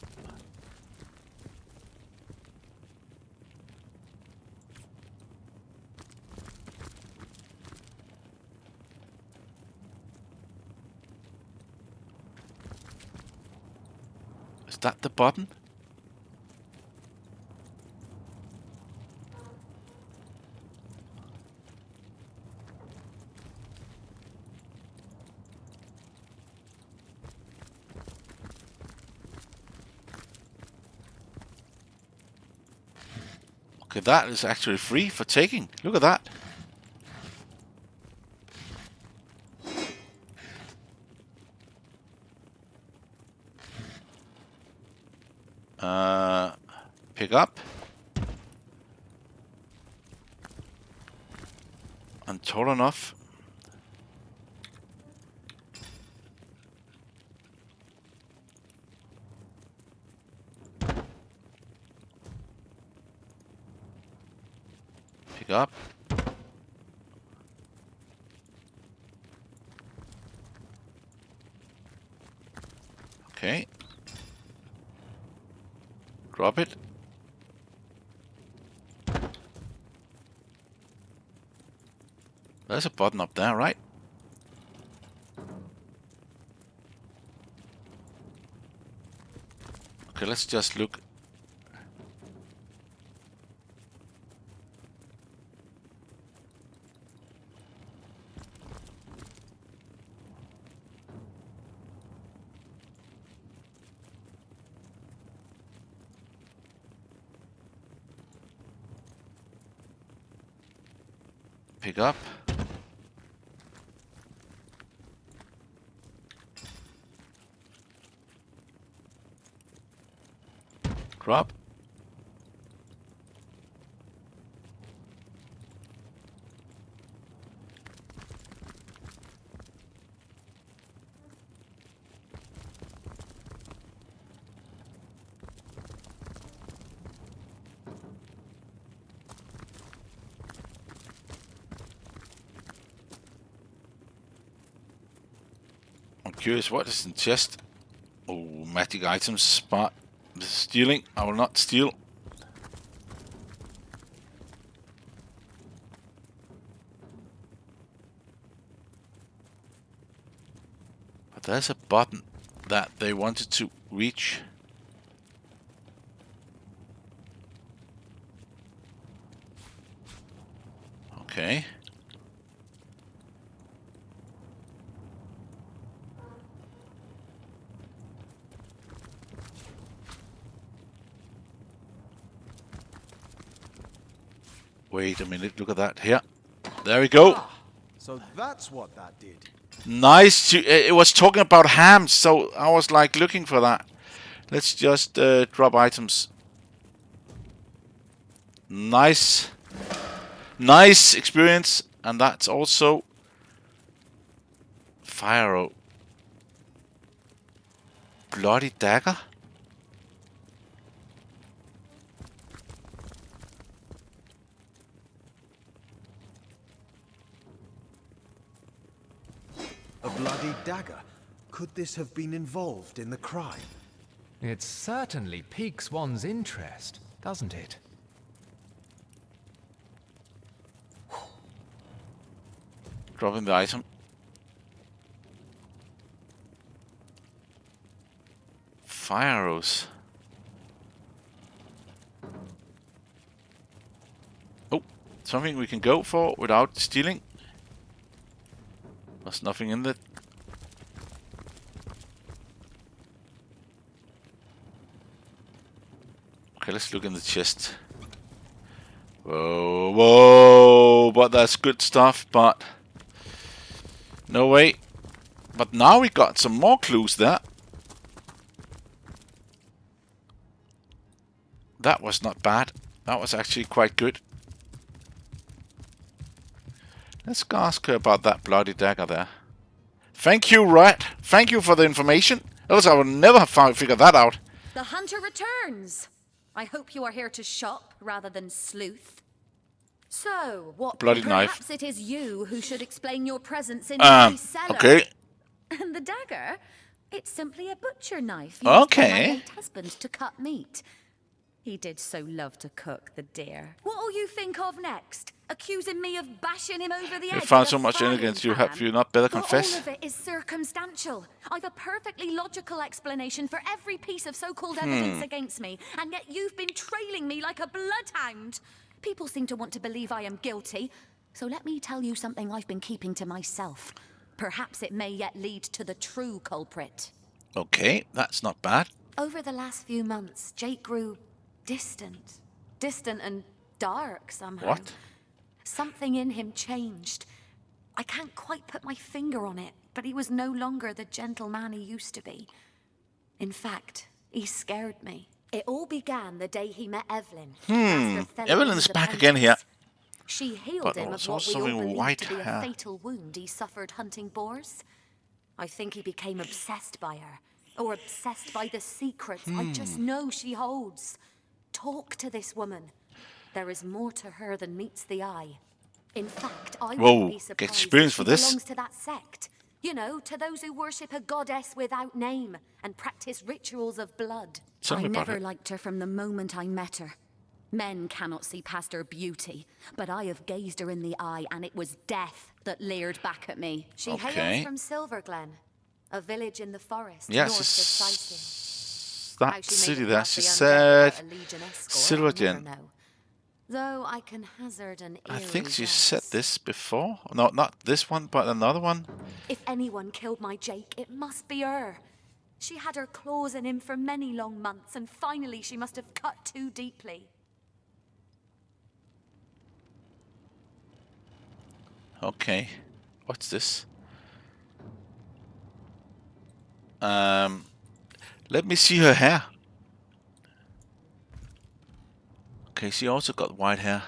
Is that the button? Okay, that is actually free for taking. Look at that. Pick up. And tall enough. Pick up. Okay. Drop it. There's a button up there, right? Okay, let's just look. Pick up. Drop. I'm curious what is in the chest. Oh, magic items, spot. Stealing. I will not steal. But there's a button that they wanted to reach. Okay. Wait a minute, look at that here. There we go. So that's what that did. Nice. It was talking about hams, so I was like looking for that. Let's just drop items. Nice. Nice experience. And that's also fire arrow. Bloody dagger. A bloody dagger. Could this have been involved in the crime? It certainly piques one's interest, doesn't it? Dropping the item. Fire arrows. Oh, something we can go for without stealing. There's nothing in it. Okay, let's look in the chest. Whoa, whoa, but that's good stuff, but no way. But now we got some more clues there. That was not bad. That was actually quite good. Let's ask her about that bloody dagger there. Thank you, Rat. Thank you for the information. Else I would never have figured that out. The hunter returns. I hope you are here to shop rather than sleuth. So, what? Bloody Perhaps knife. it is you who should explain your presence in my cellar. Okay. And the dagger? It's simply a butcher knife used by my Okay. late husband to cut meat. He did so love to cook, the dear. What'll you think of next? Accusing me of bashing him over the You edge found with so a much in frying against you, pan? have you not better But confess? all of it is circumstantial. I've a perfectly logical explanation for every piece of so-called evidence against me, and yet you've been trailing me like a bloodhound. People seem to want to believe I am guilty, so let me tell you something I've been keeping to myself. Perhaps it may yet lead to the true culprit. Okay, that's not bad. Over the last few months, Jake grew distant. Distant and dark somehow. What? Something in him changed. I can't quite put my finger on it, but he was no longer the gentleman he used to be. In fact, he scared me. It all began the day he met Evelyn. Evelyn's back again here. She healed But him of also what we all something believed white to be hair. a fatal wound he suffered hunting boars. I think he became obsessed by her, or obsessed by the secrets I just know she holds. Talk to this woman. There is more to her than meets the eye. In fact, I Whoa, wouldn't be get surprised experience if for she this. belongs to that sect. You know, to those who worship a goddess without name and practice rituals of blood. Tell I me about never it. liked her from the moment I met her. Men cannot see past her beauty, but I have gazed her in the eye, and it was death that leered back at me. She Okay. hails from Silverglen, a village in the forest Yes, north of it's Sycin. that How she city made it there. past She the undead said without a Legion escort, Silverglen. I'll never know. Though I can hazard an I eerie think she guess. said this before. No, not this one, but another one. If anyone killed my Jake, it must be her. She had her claws in him for many long months, and finally she must have cut too deeply. Okay. What's this? Let me see her hair. Okay, she also got white hair.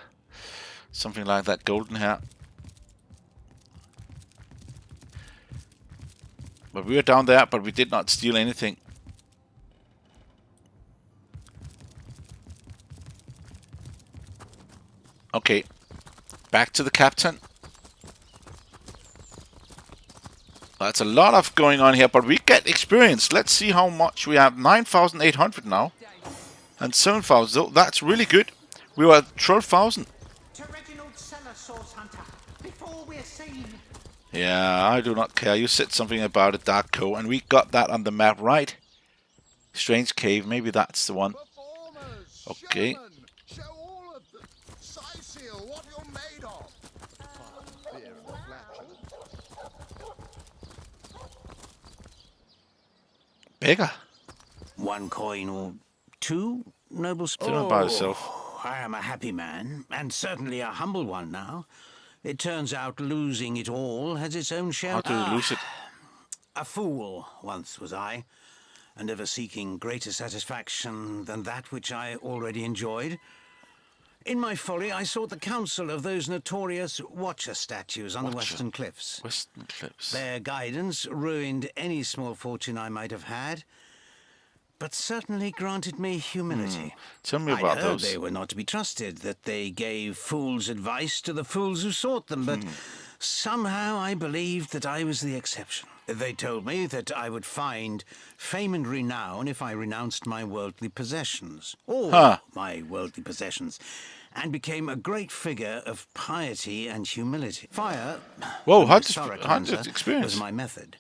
Something like that, golden hair. But we were down there, but we did not steal anything. Okay, back to the captain. That's a lot of going on here, but we get experience. Let's see how much we have. 9,800 now. And 7,000. So that's really good. We were at 12,000. To Reginald's cellar, Source Hunter, before we're seen. Yeah, I do not care. You said something about a dark cove, and we got that on the map, right? Strange cave. Maybe that's the one. Okay. Show all of them. Seal, what you're made of. Beggar. One coin or two, noble spirit. Doing it by yourself. I am a happy man, and certainly a humble one now. It turns out losing it all has its own share. How do you lose it? A fool once was I, and ever seeking greater satisfaction than that which I already enjoyed. In my folly, I sought the counsel of those notorious Watcher statues on the Western Cliffs. Western Cliffs. Their guidance ruined any small fortune I might have had, but certainly granted me humility. Tell me about I heard those. they were not to be trusted, that they gave fools advice to the fools who sought them, but somehow I believed that I was the exception. They told me that I would find fame and renown if I renounced my worldly possessions, all my worldly possessions, and became a great figure of piety and humility. Fire, Whoa, the how most did thorough you cleanser, experience? was my method.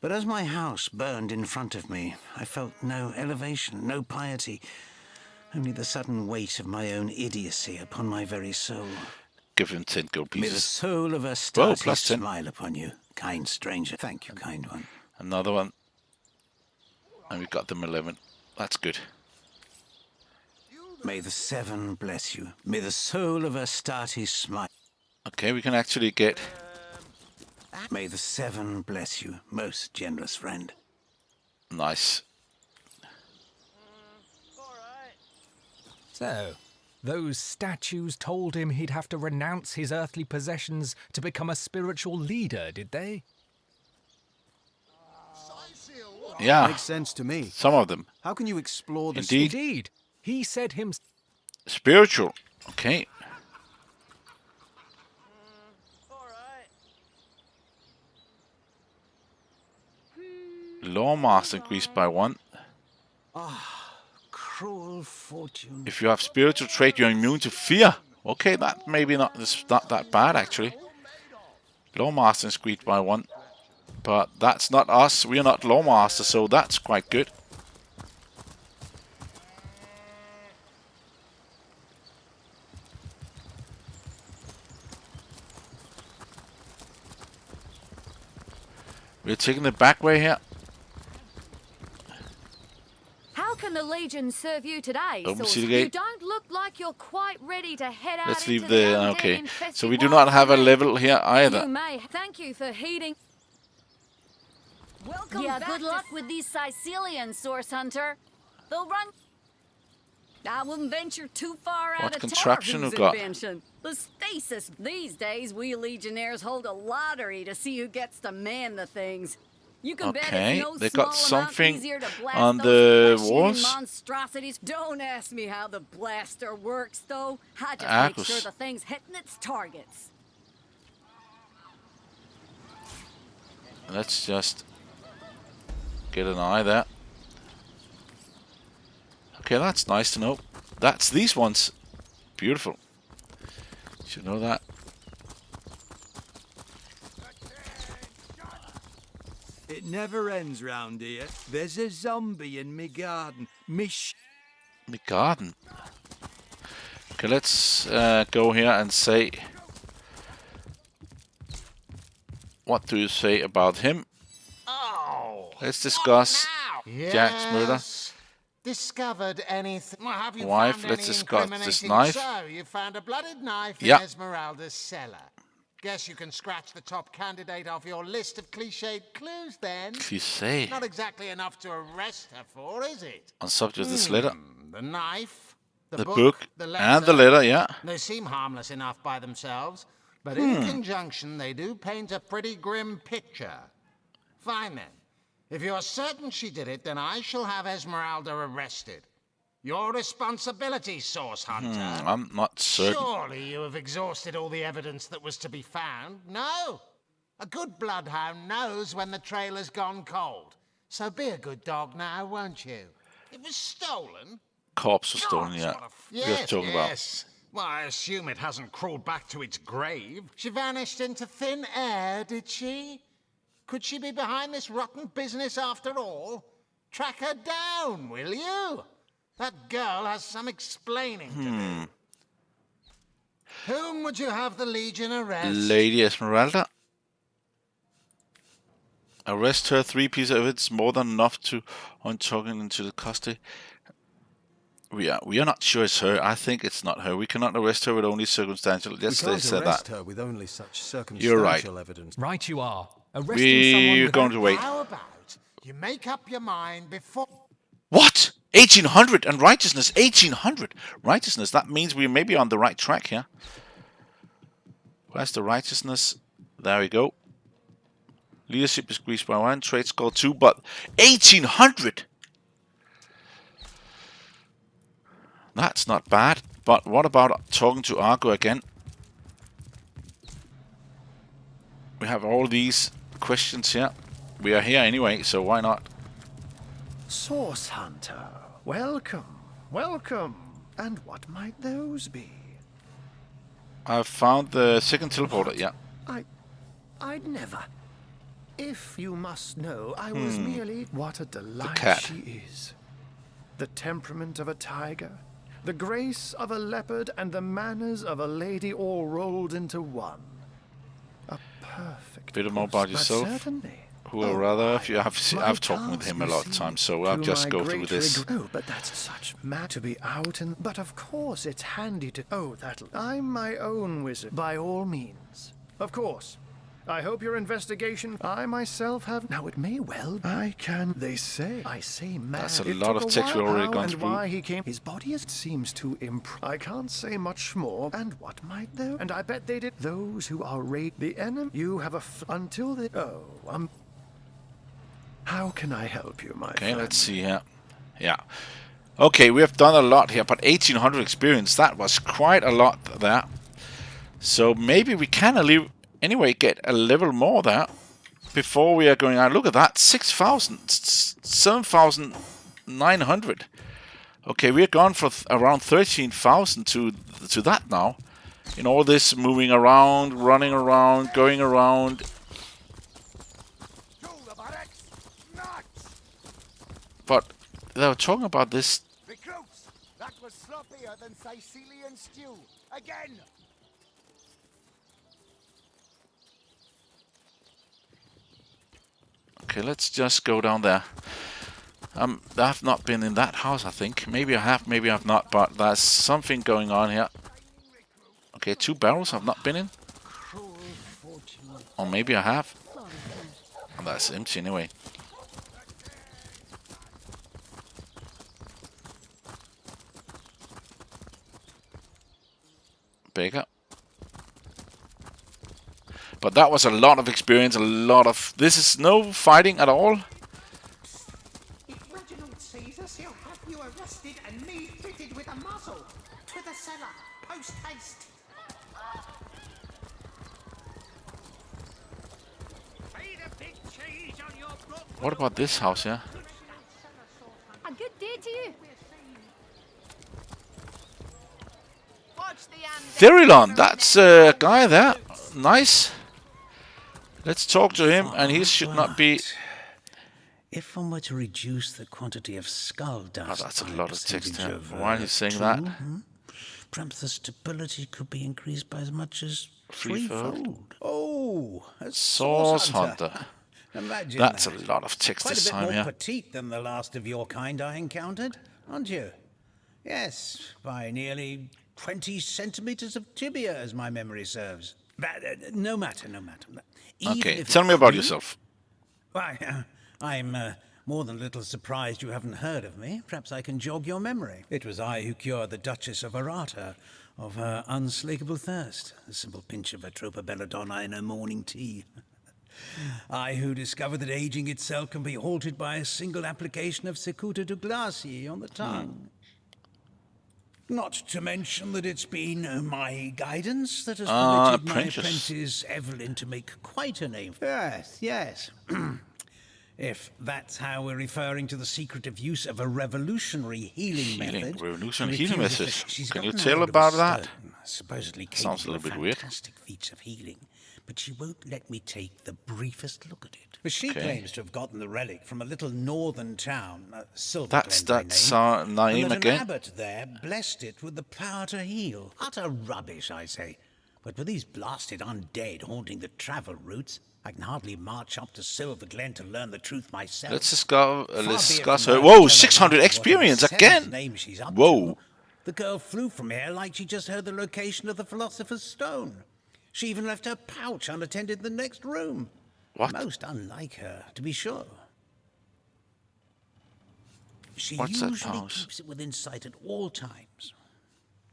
But as my house burned in front of me, I felt no elevation, no piety, only the sudden weight of my own idiocy upon my very soul. Give him 10 gold May the pieces. soul of Astarte smile upon you, kind stranger. Thank you, kind one. Another one. And we got them 11. That's good. May the seven bless you. May the soul of Astarte smile. Okay, we can actually get... May the seven bless you, most generous friend. Nice. So, those statues told him he'd have to renounce his earthly possessions to become a spiritual leader, did they? Yeah. Makes sense to me. Some of them. How can you explore the... Indeed. He said Spiritual. Okay. Lawmaster increased by 1. Cruel fortune. If you have spiritual trait, you're immune to fear. Okay, that maybe not that bad actually. Lawmaster increased by 1. But that's not us. We are not Lawmaster, so that's quite good. We're taking the back way here. How can the Legion serve you today, Open Source? city gate. You don't look like you're quite ready to head out Let's into leave the the... undead Okay, infested so we do wild not have a for me. level here either. You may. Thank you for heeding. Welcome Yeah, back good to luck with these Sicilians, Source Hunter. They'll run... I wouldn't venture too far out What of contraption Tarhu's we got? invention. The stasis. These days, we Legionnaires hold a lottery to see who gets to man the things. You can bet Okay, it's no they small got something amount easier to blast on those the flesh-eating walls. monstrosities. Don't ask me how the blaster works, though. I just Agus. make sure the thing's hitting its targets. Let's just get an eye there. Okay, that's nice to know. That's these ones. Beautiful. Should know that. It never ends round here. There's a zombie in me garden. My garden. Okay, let's go here and say... What do you say about him? Oh. Let's discuss Jack's murder. Discovered anything? Well, have you Wife, found let's any discuss this incriminating- knife. So, you found a blooded knife Yeah. in Esmeralda's cellar. Guess you can scratch the top candidate off your list of cliched clues then. Cliché. Not exactly enough to arrest her for, is it? On subject of this letter. The knife, The book and the letter, yeah. They seem harmless enough by themselves, but in conjunction they do paint a pretty grim picture. Fine then. If you're certain she did it, then I shall have Esmeralda arrested. Your responsibility, Source Hunter. I'm not certain. Surely you have exhausted all the evidence that was to be found? No. A good bloodhound knows when the trail has gone cold. So be a good dog now, won't you? It was stolen. Corpse was stolen, yeah. Yes, talking yes. Well, I assume it hasn't crawled back to its grave. She vanished into thin air, did she? Could she be behind this rotten business after all? Track her down, will you? That girl has some explaining to do. Whom would you have the Legion arrest? Lady Esmeralda. Arrest her. 3 pieces of it's more than enough to on talking into the custody. We are not sure it's her. I think it's not her. We cannot arrest her with only circumstantial. Yes, they said that. Her with only such circumstantial You're right. evidence. Right, you are. Arresting someone We're going to wait. How about you make up your mind before... What? 1800 and righteousness. 1800 righteousness. That means we may be on the right track here. Where's the righteousness? There we go. Leadership is increased by 1. Trade score 2. But 1800. That's not bad. But what about talking to Argo again? We have all these questions here. We are here anyway, so why not? Source Hunter, welcome, welcome. And what might those be? I've found the second teleporter, yeah. I'd never. If you must know, I was merely... What a delight cat. she is. The temperament of a tiger, the grace of a leopard, and the manners of a lady all rolled into one. A perfect... Bit more about puss, yourself. but certainly. Who or rather, if you have, I've talked with him a lot of times, so I'll just go through this. Oh, but that's such mad to be out and... But of course it's handy to... Oh, that'll... I'm my own wizard, by all means. Of course. I hope your investigation... I myself have... Now, it may well... I can... They say... I say mad. That's a lot of text we've already gone through. Why he came... His body seems to I can't say much more. And what might there... And I bet they did... Those who are the enemy... You have a... Until they... Oh, How can I help you, my friend? Okay, let's see here. Yeah. Okay, we have done a lot here, but 1800 experience, that was quite a lot there. So maybe we can anyway get a level more there before we are going on. Look at that, 6,000, 7,900. Okay, we're gone for around 13,000 to that now. In all this moving around, running around, going around. But they were talking about this. Recruits, that was sloppier than Sicilian stew. Again. Okay, let's just go down there. I've not been in that house, I think. Maybe I have, maybe I've not, but there's something going on here. Okay, 2 barrels I've not been in. Or maybe I have. Oh, that's empty anyway. Baker. But that was a lot of experience, a lot of... This is no fighting at all. If Reginald sees us, he'll have you arrested and me fitted with a muzzle. To the cellar, post haste. What about this house here? A good day to you. Therilon, that's a guy there. Nice. Let's talk to him, and he should not be... If one were to reduce the quantity of skull dust... Oh, that's a lot of text here. Why are you saying that? Perhaps the stability could be increased by as much as Threefold. threefold. Oh, a Source Hunter. Imagine That's that. a lot of text Quite this a bit time more here. petite than the last of your kind I encountered, aren't you? Yes, by nearly 20 centimeters of tibia, as my memory serves. But no matter, no matter. Even Okay, if tell it me about grew- yourself. Why, I'm More than a little surprised you haven't heard of me. Perhaps I can jog your memory. It was I who cured the Duchess of Arata of her unslakable thirst. A simple pinch of Atropa belladonna in her morning tea. I who discovered that aging itself can be halted by a single application of Cicuta de Glacie on the tongue. Not to mention that it's been my guidance that has permitted my apprentice Evelyn to make quite a name. Yes, yes. If that's how we're referring to the secretive use of a revolutionary healing method. Revolutionary healing method. Can you tell about that? Supposedly sounds a little bit weird. Fantastic feats of healing, but she won't let me take the briefest look at it. But she claims to have gotten the relic from a little northern town, That's name, name and again. An abbot there blessed it with the power to heal. Utter rubbish, I say. But with these blasted undead haunting the travel routes, I can hardly march up to Silver Glen to learn the truth myself. Let's discuss her. Whoa, 600 experience again. Whoa. The girl flew from here like she just heard the location of the Philosopher's Stone. She even left her pouch unattended in the next room. What? Most unlike her, to be sure. She What's that usually pouch? keeps it within sight at all times.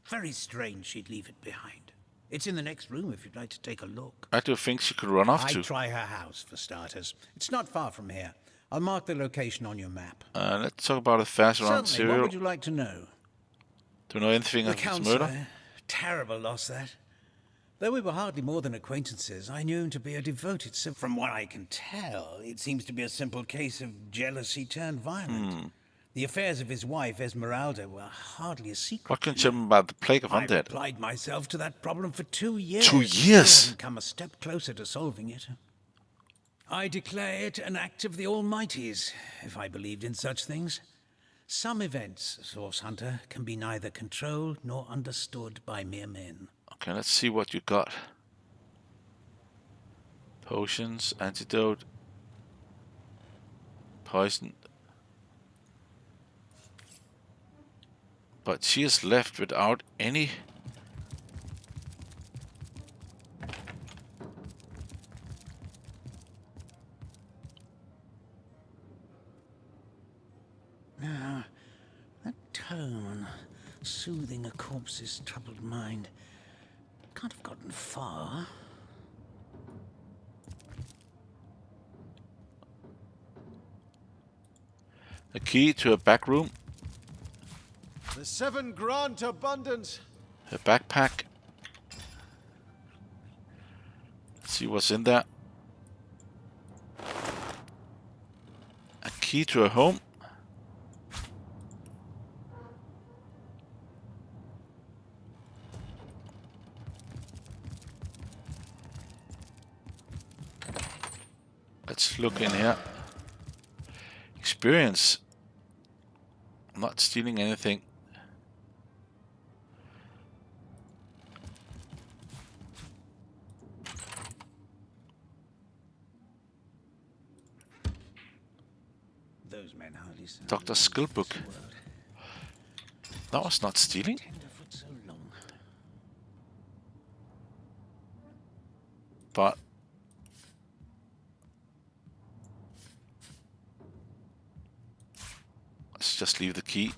Very strange she'd leave it behind. It's in the next room if you'd like to take a look. I do think she could run off to. I'd try her house, for starters. It's not far from here. I'll mark the location on your map. Let's talk about a fast round Certainly. serial. What would you like to know? Do you know anything The of his counselor. murder? Terrible loss, that. Though we were hardly more than acquaintances, I knew him to be a devoted civil. From what I can tell, it seems to be a simple case of jealousy turned violent. The affairs of his wife, Esmeralda, were hardly a secret. What can you tell me about the plague of I've undead? applied myself to that problem for 2 years. 2 years? Still haven't come a step closer to solving it. I declare it an act of the Almighty's, if I believed in such things. Some events, Source Hunter, can be neither controlled nor understood by mere men. Okay, let's see what you got. Potions, antidote, poison. But she is left without any. Now, that tone, soothing a corpse's troubled mind, can't have gotten far. A key to a back room. The 7 grant abundance. A backpack. Let's see what's in there. A key to a home. Let's look in here. Experience. I'm not stealing anything. Those men hardly sound Doctor's skill book. That was not stealing. tenderfoot so long. But let's just leave the key.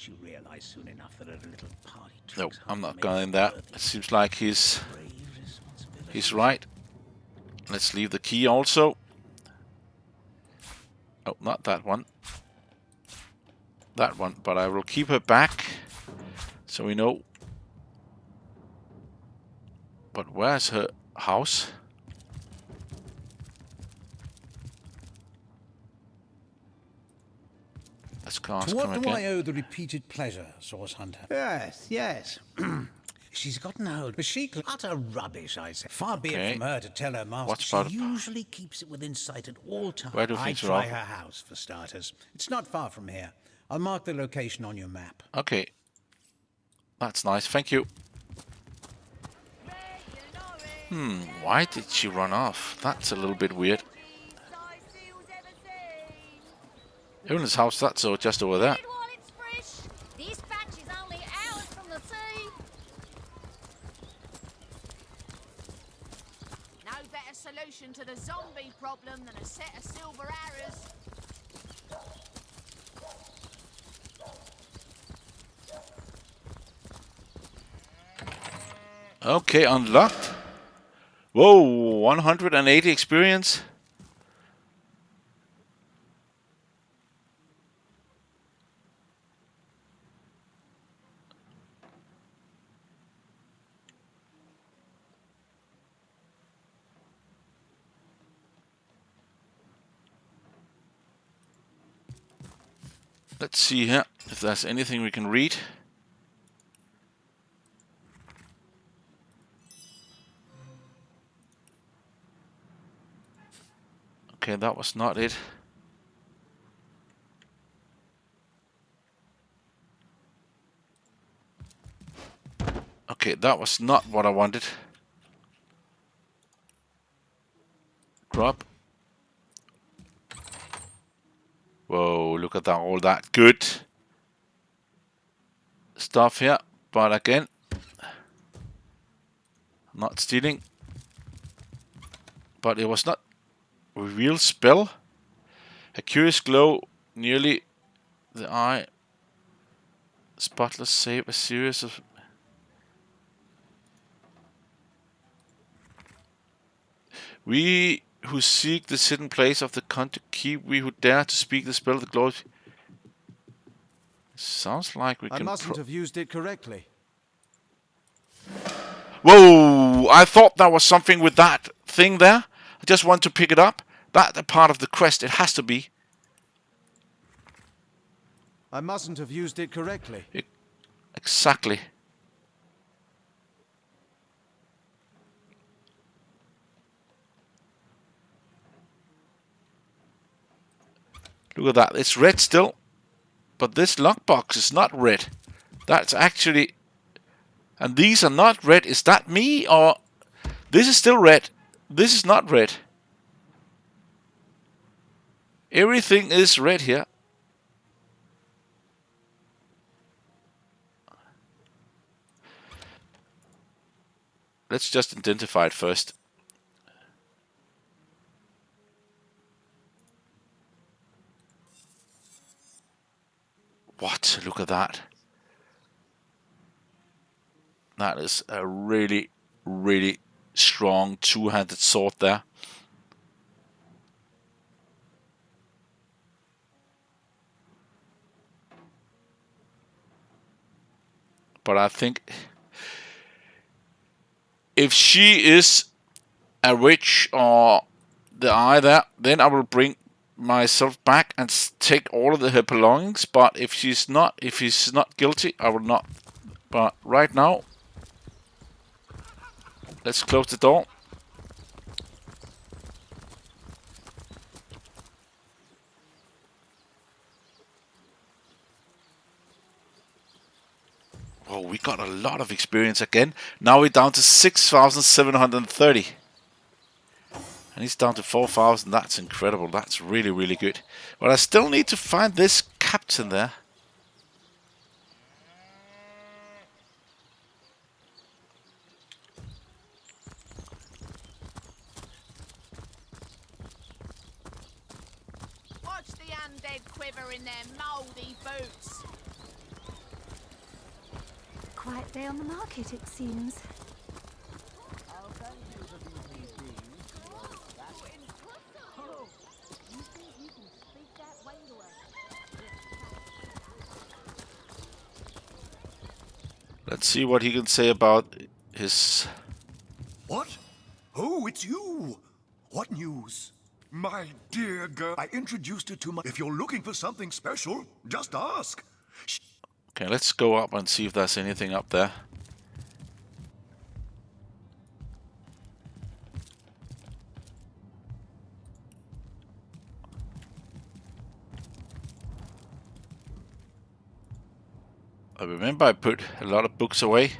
You realize soon enough that at a little party. No, I'm not going there. It seems like he's right. Let's leave the key also. Oh, not that one. That one, but I will keep her back so we know. But where's her house? Let's go ask To what him do again. I owe the repeated pleasure, Source Hunter? Yes, yes. She's gotten hold. But she utter rubbish, I say. Far be it from her to tell her master. What's She about- usually keeps it within sight at all times. Where do I'd things try are? her house, for starters. It's not far from here. I'll mark the location on your map. Okay. That's nice, thank you. Why did she run off? That's a little bit weird. Evelyn's house, that's just over there. This batch is only hours from the sea. No solution to the zombie problem than a set of silver arrows. Okay, unlocked. Whoa, 180 experience. Let's see here if there's anything we can read. Okay, that was not it. Okay, that was not what I wanted. Drop. Whoa, look at that, all that good stuff here. But again, not stealing. But it was not a real spell. A curious glow nearly the eye. Spotless save a series of... We who seek the hidden place of the content keep, we who dare to speak the spell of the glory. Sounds like we I can... mustn't have used it correctly. Whoa! I thought that was something with that thing there. I just want to pick it up. That's a part of the quest. It has to be. I mustn't have used it correctly. Exactly. Look at that. It's red still. But this lockbox is not red. That's actually... And these are not red. Is that me? Or... This is still red. This is not red. Everything is red here. Let's just identify it first. What? Look at that. That is a really, really strong two-handed sword there. But I think if she is a witch or the eye there, then I will bring myself back and take all of her belongings. But if she's not, if he's not guilty, I will not. But right now, let's close the door. Oh, we got a lot of experience again. Now we're down to 6,730. And he's down to 4,000. That's incredible. That's really, really good. But I still need to find this captain there. Watch the undead quiver in their mouldy boots. Quiet day on the market, it seems. Let's see what he can say about his... What? Oh, it's you! What news? My dear girl, I introduced her to my... If you're looking for something special, just ask. Okay, let's go up and see if there's anything up there. I remember I put a lot of books away.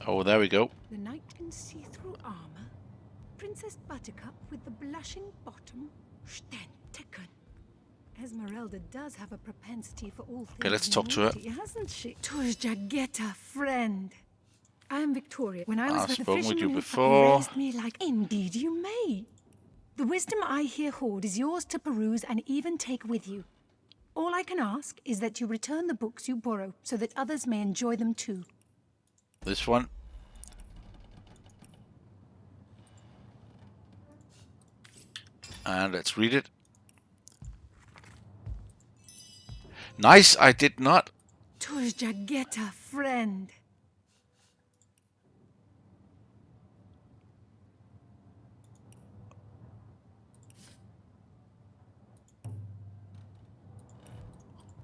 Oh, there we go. The knight in see-through armor, Princess Buttercup with the blushing bottom, Stenteken. Esmeralda does have a propensity for all things Okay, let's talk to her. naughty, hasn't she? Twas Jagetta, friend. I am Victoria. When I was I've the spoken with you fisherman who before. raised me like... Indeed you may. The wisdom I here hold is yours to peruse and even take with you. All I can ask is that you return the books you borrow so that others may enjoy them too. This one. And let's read it. Nice, I did not. Turjageta, friend.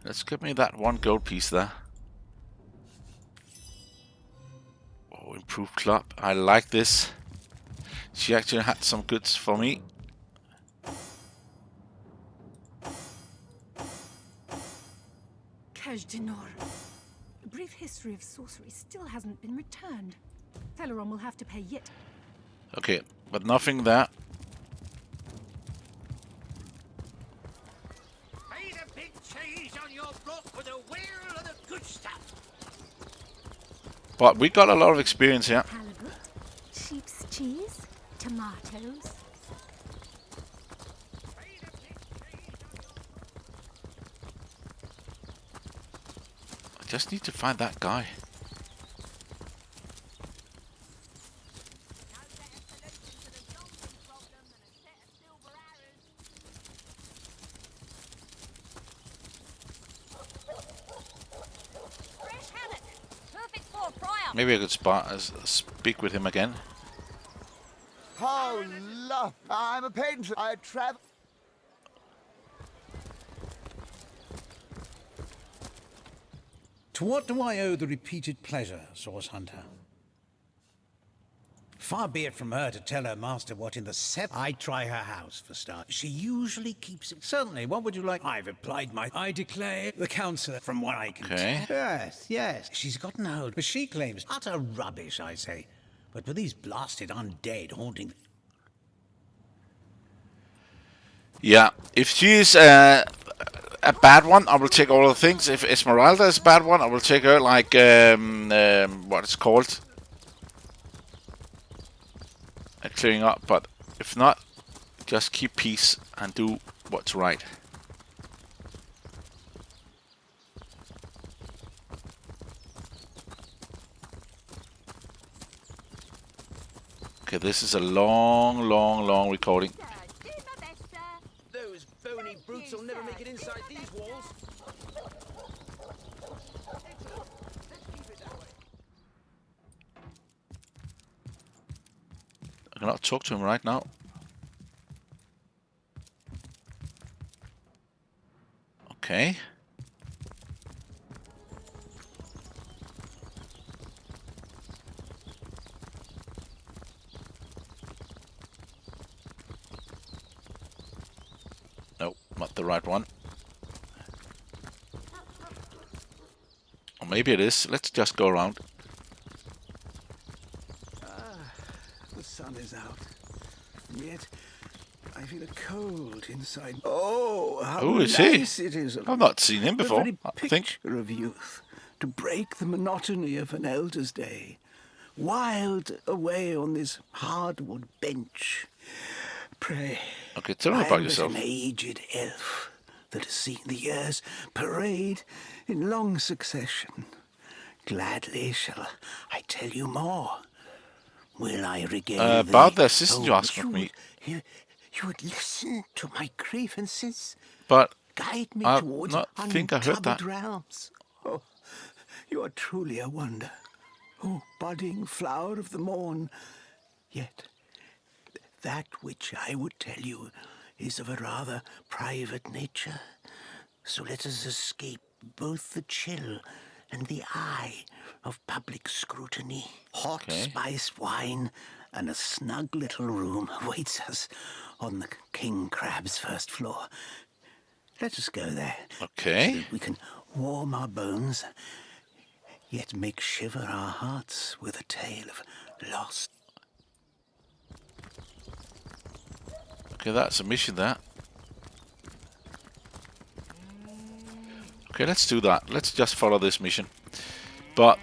Let's give me that 1 gold piece there. Oh, improved club. I like this. She actually had some goods for me. Kajdenor. A brief history of sorcery still hasn't been returned. Teleron will have to pay yet. Okay, but nothing there. Made a big change on your block with a wheel of the good stuff. But we got a lot of experience here. Halibut, sheep's cheese, tomatoes. I just need to find that guy. Maybe I could speak with him again. Oh, love, I'm a painter. I travel. To what do I owe the repeated pleasure, Source Hunter? Far be it from her to tell her master what in the I try her house, for start. She usually keeps it. Certainly, what would you like? I've applied my... I declare the counsellor, from what I can tell. Yes. She's gotten hold, but she claims utter rubbish, I say. But with these blasted undead haunting... Yeah, if she's a bad one, I will take all the things. If Esmeralda is a bad one, I will take her like, what it's called. Clearing up, but if not, just keep peace and do what's right. Okay, this is a long recording. Those bony brutes will never make it inside these walls. I cannot talk to him right now. Okay. Nope, not the right one. Or maybe it is. Let's just go around. The sun is out, and yet I feel a cold inside. Oh, how Who is nice he? it is! I've not seen him before, A very I picture think. of youth, to break the monotony of an elder's day. Wild away on this hardwood bench. Pray, Okay, tell me I about am but yourself. an aged elf that has seen the years parade in long succession. Gladly shall I tell you more. Will I regale About thee? the assistant you Oh, asked of me. You would listen to my grievances, But guide me I towards not think I heard untroubled that. realms. Oh, you are truly a wonder. Oh, budding flower of the morn. Yet that which I would tell you is of a rather private nature. So let us escape both the chill and the eye of public scrutiny. Hot spiced wine and a snug little room awaits us on the King Crab's first floor. Let us go there. Okay. So that we can warm our bones, yet make shiver our hearts with a tale of lost. Okay, that's a mission there. Okay, let's do that. Let's just follow this mission. But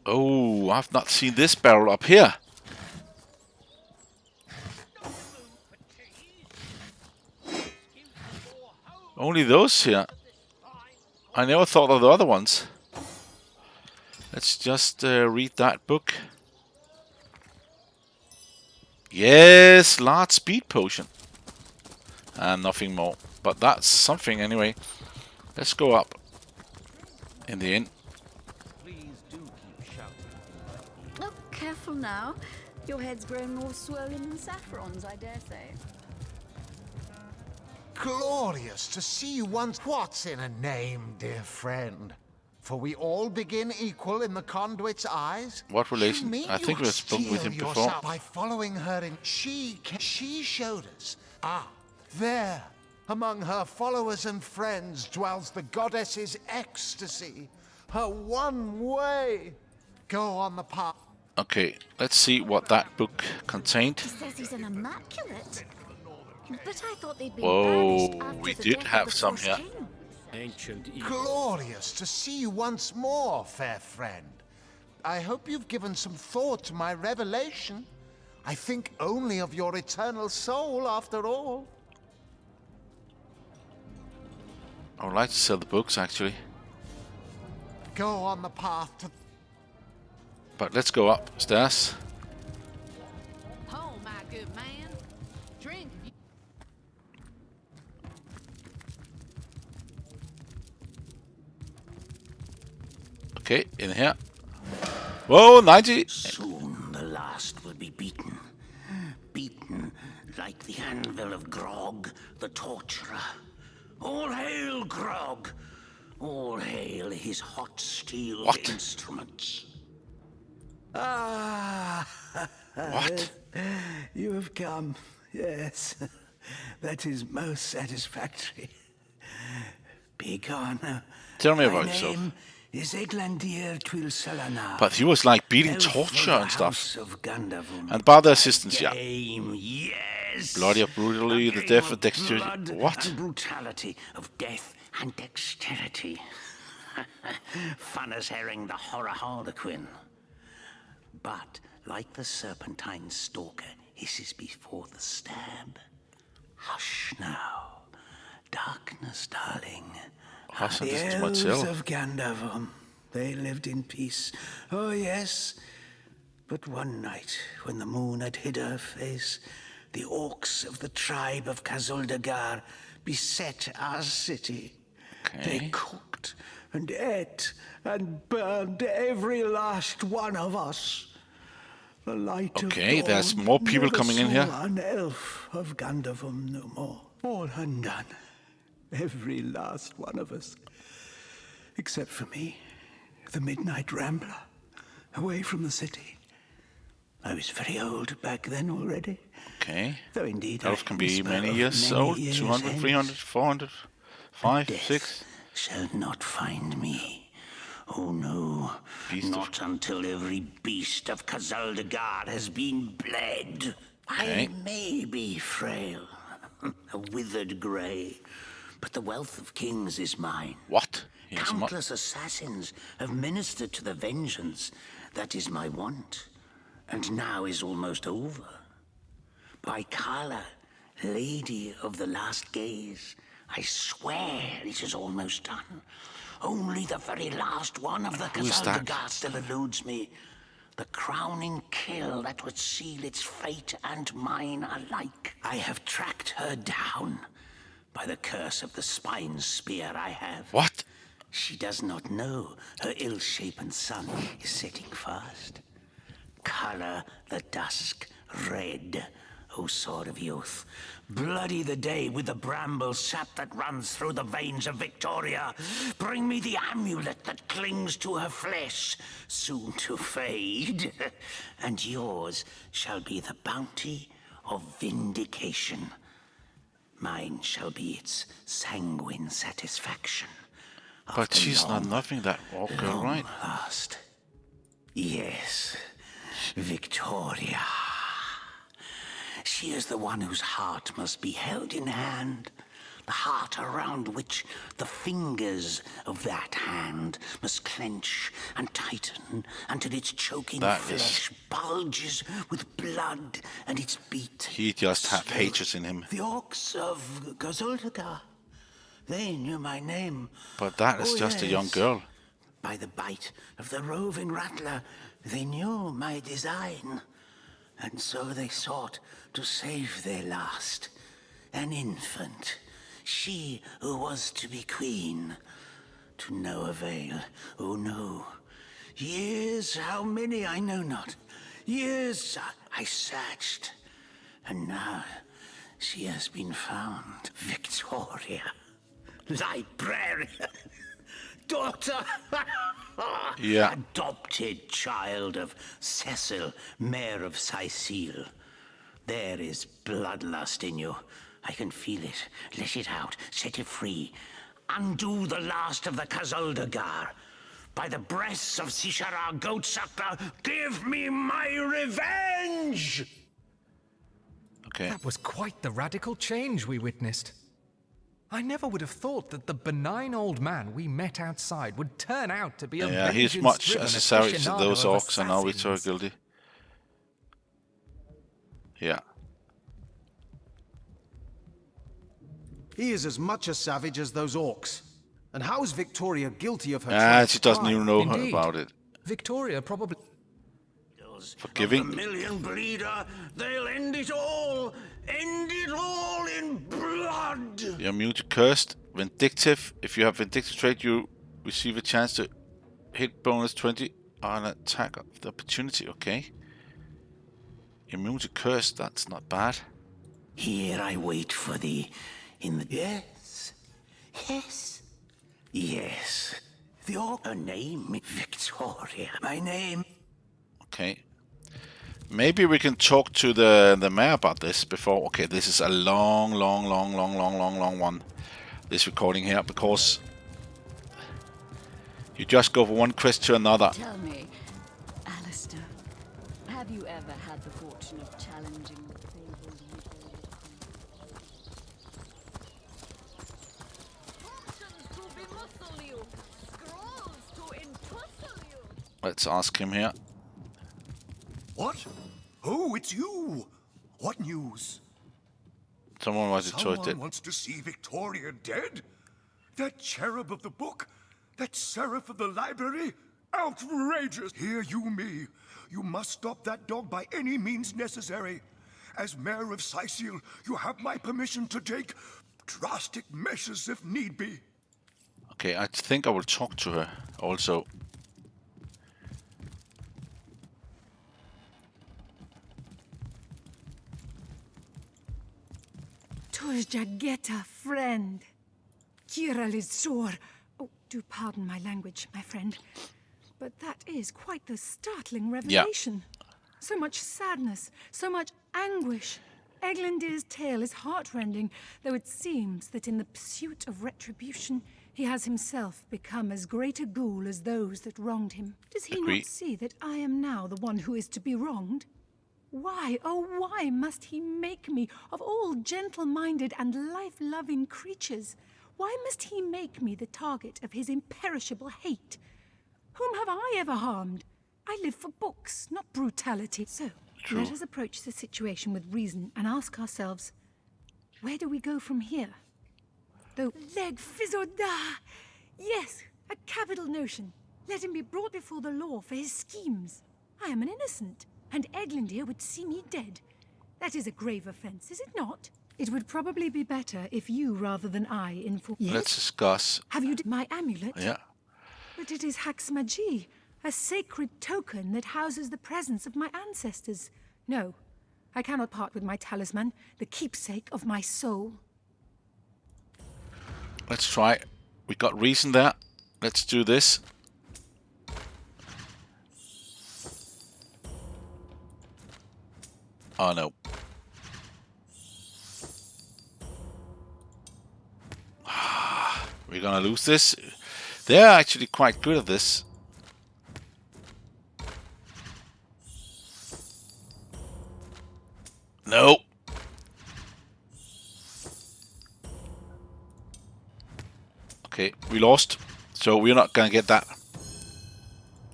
Oh, I've not seen this barrel up here. Only those here. I never thought of the other ones. Let's just read that book. Yes, large speed potion. And nothing more. But that's something anyway. Let's go up. In the inn. Oh, careful now. Your head's grown more swollen than saffron's, I dare say. Glorious to see you once. What's in a name, dear friend? For we all begin equal in the conduit's eyes. What relation? I think we've spoken with him before. By following her in, she showed us. Ah, there, among her followers and friends, dwells the goddess's ecstasy. Her one way. Go on the path. Okay, let's see what that book contained. He says he's an immaculate. But I thought they'd been Whoa, banished after we the did death have of the some first here. king. Ancient Glorious to see you once more, fair friend. I hope you've given some thought to my revelation. I think only of your eternal soul, after all. I would like to sell the books, actually. Go on the path to... But let's go upstairs. Oh, my good man. Drink. Okay, in here. Whoa, 90! Soon the last will be beaten. Beaten like the anvil of Grog, the torturer. All hail, Grog! All hail his hot steel instruments. Ah! What? You have come. Yes. That is most satisfactory. Begone. Tell me My about yourself. name is Eglandir Twilsalana. But he was like beating Elf of torture the and stuff. House of Gandavum. And about the assistants, yeah. Game, yes. Bloody brutally, the death of dexterity. Blood What? and brutality, of death and dexterity. Fun as herring, the horror harlequin. But like the serpentine stalker hisses before the stab. Hush now. Darkness, darling. Hush, The this is elves myself. of Gandavum. They lived in peace. Oh, yes. But one night, when the moon had hid her face, the orcs of the tribe of Kazuldagar beset our city. They cooked and ate and burned every last one of us. The light Okay, of dawn there's more people never coming in saw here. An elf of Gandavum no more. All undone. Every last one of us. Except for me, the midnight rambler, away from the city. I was very old back then already. Okay. Though indeed Elf I can be whisper many of years many old. years 200, hence. 300, 400, 5, Death 6. shall not find me. Oh no, not until every beast of Kazaldagar has been bled. Okay. I may be frail, a withered grey, but the wealth of kings is mine. What? Here's Countless assassins have ministered to the vengeance that is my want, and now is almost over. By Kala, Lady of the Last Gaze, I swear it is almost done. Only the very last one of the Who is that? Kazaldagar still eludes me. The crowning kill that would seal its fate and mine alike. I have tracked her down. By the curse of the spine spear I have. What? She does not know her ill-shapen sun is setting fast. Color the dusk red, O sword of youth. Bloody the day with the bramble sap that runs through the veins of Victoria. Bring me the amulet that clings to her flesh, soon to fade. And yours shall be the bounty of vindication. Mine shall be its sanguine satisfaction. But she's not nothing that walker, right? Last. Yes, Victoria. She is the one whose heart must be held in hand, the heart around which the fingers of that hand must clench and tighten until its choking flesh bulges with blood and its beat. He just have hatred in him. The orcs of Gazuldagar, they knew my name. But that is just a young girl. By the bite of the roving rattler, they knew my design. And so they sought to save their last, an infant, she who was to be queen. To no avail, oh no. Years, how many I know not. Years I searched, and now she has been found. Victoria, librarian, daughter, adopted child of Cecil, Mayor of Sicile. There is bloodlust in you. I can feel it. Let it out. Set it free. Undo the last of the Kazuldagar. By the breasts of Sishara Goatsuckler, give me my revenge! Okay. That was quite the radical change we witnessed. I never would have thought that the benign old man we met outside would turn out to be a Yeah, he's much as a savage to those orcs, and now we are guilty. Yeah. He is as much a savage as those orcs. And how is Victoria guilty of her She doesn't even know Indeed. about it. Victoria probably... Forgiving. The million bleeder, they'll end it all! End it all in blood! You're immune to cursed. Vindictive. If you have vindictive trait, you receive a chance to hit bonus 20 on an attack of the opportunity. Okay. Immune to cursed. That's not bad. Here I wait for thee in the... Yes. Yes. Yes. The orc... Her name, Victoria. My name... Okay. Maybe we can talk to the mayor about this before. Okay, this is a long one. This recording here, because you just go from one quest to another. Tell me, Alistair, have you ever had the fortune of challenging the fabled Let's ask him here. What? Oh, it's you! What news? Someone wants to see Victoria dead? That cherub of the book? That seraph of the library? Outrageous! Hear you me. You must stop that dog by any means necessary. As Mayor of Sicile, you have my permission to take drastic measures if need be. Okay, I think I will talk to her also. Jageta, friend. Kira Lizor. Oh, do pardon my language, my friend. But that is quite the startling revelation. Yeah. So much sadness, so much anguish. Eglandir's tale is heartrending, though it seems that in the pursuit of retribution, he has himself become as great a ghoul as those that wronged him. Does he not see that I am now the one who is to be wronged? Why, oh why must he make me, of all gentle-minded and life-loving creatures, why must he make me the target of his imperishable hate? Whom have I ever harmed? I live for books, not brutality. So, let us approach the situation with reason and ask ourselves, where do we go from here? Though leg Fizoda! Yes, a capital notion. Let him be brought before the law for his schemes. I am an innocent. And Eglandir would see me dead. That is a grave offense, is it not? It would probably be better if you, rather than I, inform... Yes? Let's discuss. Have you my amulet? Yeah. But it is Haxmagi, a sacred token that houses the presence of my ancestors. No, I cannot part with my talisman, the keepsake of my soul. Let's try. We got reason there. Let's do this. Oh no. We're gonna lose this. They're actually quite good at this. No. Okay, we lost. So we're not gonna get that.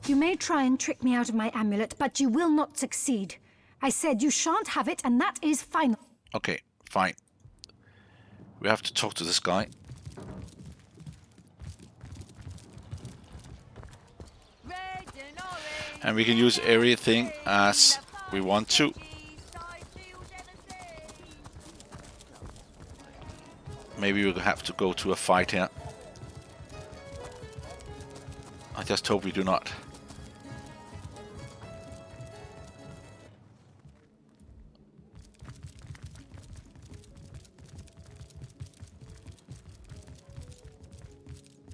You may try and trick me out of my amulet, but you will not succeed. I said you shan't have it, and that is final. Okay, fine. We have to talk to this guy. And we can use everything as we want to. Maybe we'll have to go to a fight here. I just hope we do not.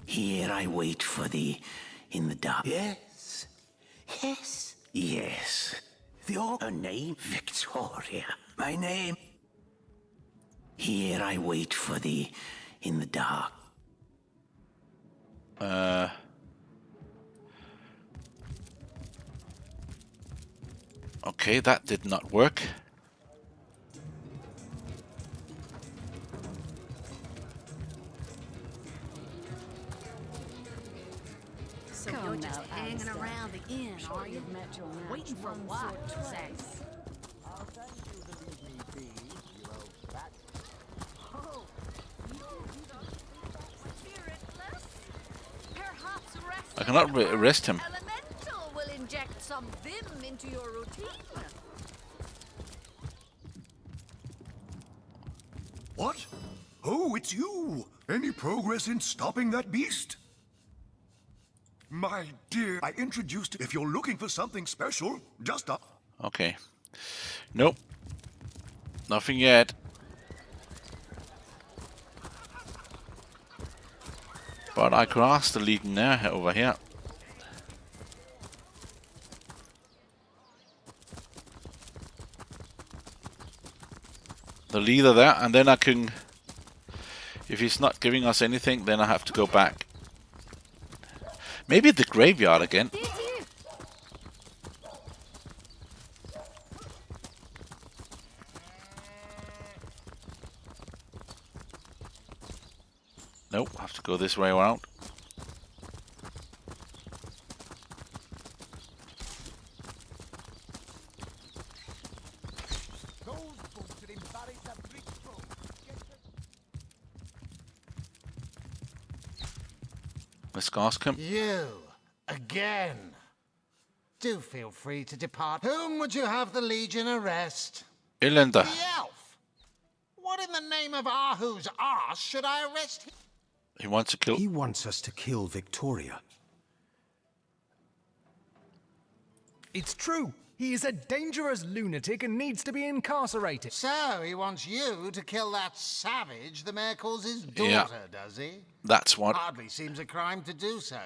Here I wait for thee in the dark. Yes. Yes. Yes. Her name? Victoria. My name? Here I wait for thee in the dark. Okay, that did not work. So you're just hanging around the inn, are you? Waiting for what? Say. I cannot arrest him. Elemental will inject some vim into your routine. What? Oh, it's you! Any progress in stopping that beast? My dear, I introduced it. If you're looking for something special, just up. Okay. Nope. Nothing yet. But I could ask the legionnaire over here. The leader there, and then I can... If he's not giving us anything, then I have to go back. Maybe the graveyard again. Nope, have to go this way around. Let's ask him. You, again. Do feel free to depart. Whom would you have the Legion arrest? Elenda. The elf. What in the name of Ahu's arse should I arrest him? He wants to kill... He wants us to kill Victoria. It's true. He is a dangerous lunatic and needs to be incarcerated. So, he wants you to kill that savage the mayor calls his daughter, Yeah. does he? That's what... Hardly seems a crime to do so.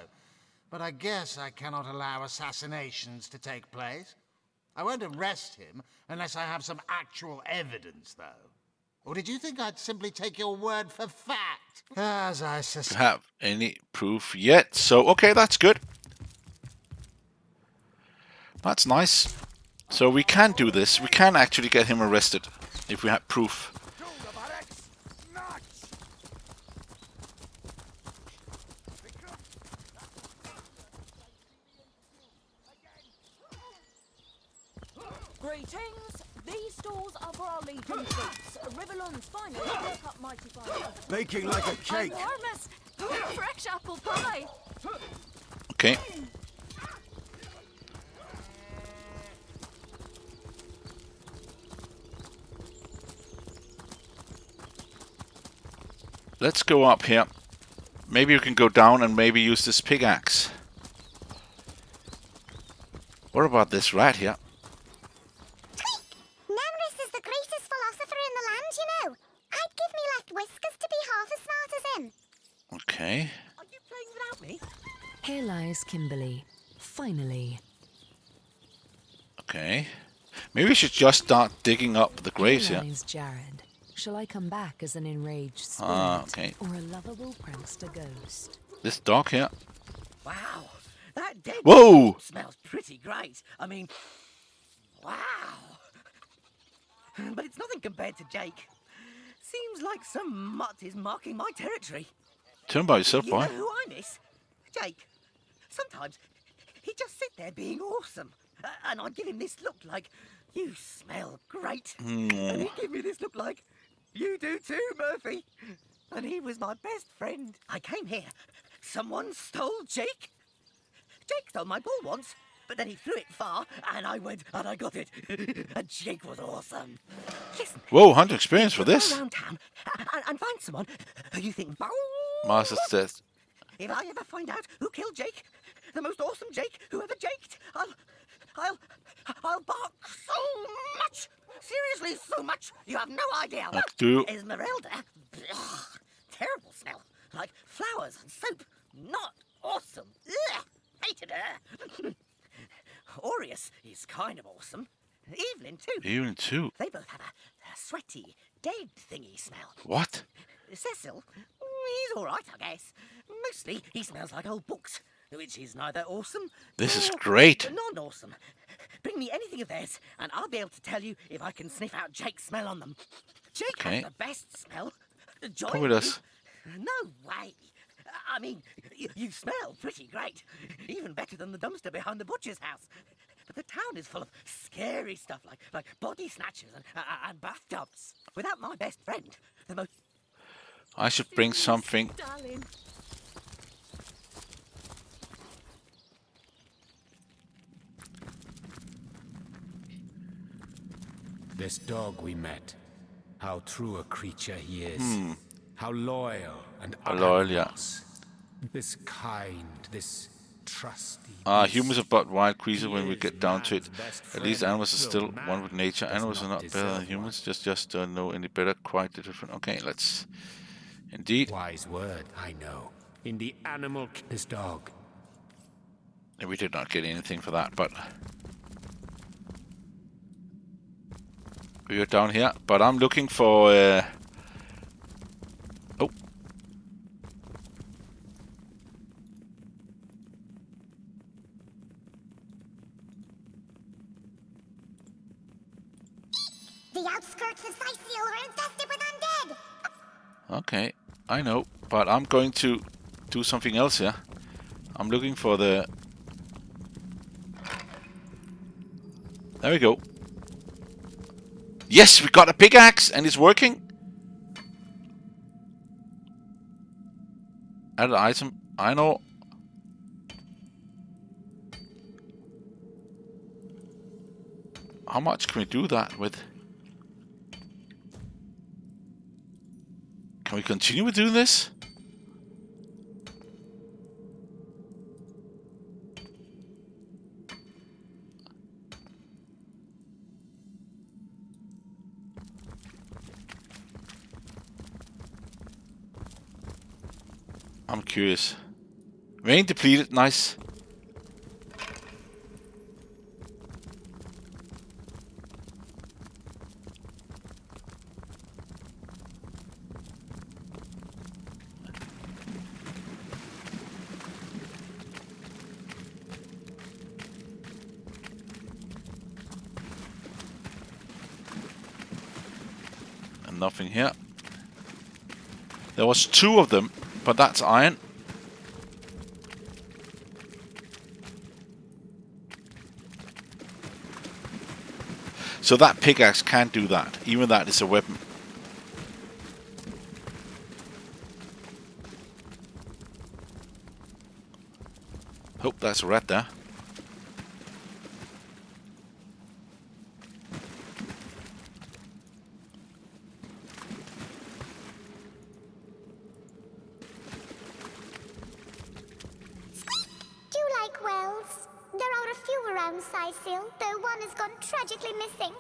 But I guess I cannot allow assassinations to take place. I won't arrest him unless I have some actual evidence, though. Or did you think I'd simply take your word for fact? As I suspect. Have any proof yet? So, okay, that's good. That's nice. So we can do this. We can actually get him arrested if we have proof. Greetings. These stores are for our Legion troops. Riverland's finest work up mighty fine. Baking like a cake. Enormous. Fresh apple pie. Okay. Let's go up here. Maybe you can go down and maybe use this pickaxe. What about this rat here? Nemrys is the greatest philosopher in the land, you know. I'd give me left whiskers to be half as smart as him. Okay. Are you playing without me? Here lies Kimberly. Finally. Okay. Maybe we should just start digging up the graves Here here. lies Jared. Shall I come back as an enraged spirit Okay. or a lovable prankster ghost? This dog here. Wow, that dead Whoa! smells pretty great. I mean, wow. But it's nothing compared to Jake. Seems like some mutt is marking my territory. Turn by yourself, You boy. know who I miss? Jake. Sometimes he'd just sit there being awesome. And I'd give him this look like, you smell great. And he'd give me this look like, you do too, Murphy. And he was my best friend. I came here. Someone stole Jake. Jake stole my ball once, but then he threw it far, and I went and I got it. And Jake was awesome. Listen. Whoa, 100 experience for Go this. around town and find someone who you think. Master's death. If I ever find out who killed Jake, the most awesome Jake who ever jaked, I'll bark so much. Seriously, so much. You have no idea. Do. Esmeralda. Ugh, terrible smell. Like flowers and soap. Not awesome. Ugh, hated her. Aureus is kind of awesome. Evelyn, too. Evelyn, too. They both have a sweaty, dead thingy smell. What? Cecil, he's all right, I guess. Mostly, he smells like old books, which is neither awesome This is nor great. non-awesome. Bring me anything of theirs, and I'll be able to tell you if I can sniff out Jake's smell on them. Jake has the best smell. Join Come with me? us. No way. I mean, you smell pretty great. Even better than the dumpster behind the butcher's house. But the town is full of scary stuff like body snatchers and bathtubs. Without my best friend, the most... I should bring something. Darling. This dog we met, how true a creature he is. How loyal and Loyal, yeah. us. This kind, this trusty. Humans are but wild creatures when we get down to it. At least animals are still one with nature. Animals are not better than humans, just don't know any better, quite different. Okay, let's... Indeed. Wise word, I know. In the animal, this dog. We did not get anything for that, but... We are down here, but I'm looking for... Oh. The outskirts of Sicil are infested with undead. Okay, I know, but I'm going to do something else here. I'm looking for the... There we go. Yes, we got a pickaxe and it's working. Added item. I know. How much can we do that with? Can we continue with doing this? I'm curious. Vein depleted, nice. And nothing here. There was 2 of them. But that's iron. So that pickaxe can't do that, even that is a weapon. Oh, that's a rat there. Do you like wells? There are a few around Sicil, though one has gone tragically missing.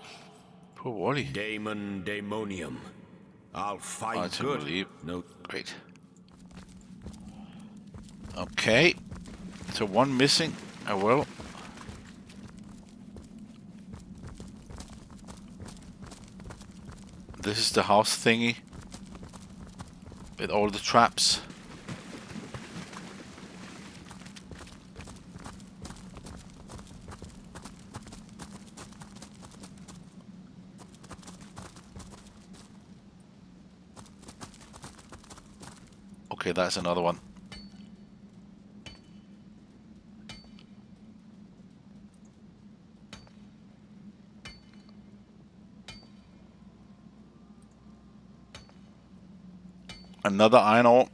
Poor Wally. Daemon Daemonium. I'll fight Item good. relief. No. Great. Okay. So 1 missing. Oh well. This is the house thingy. With all the traps. Okay, that's another one. Another iron ore.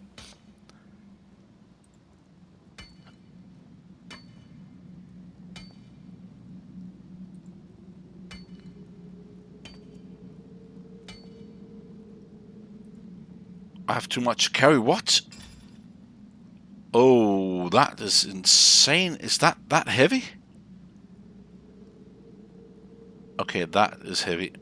I have too much to carry. What? Oh, that is insane. Is that heavy? Okay, that is heavy.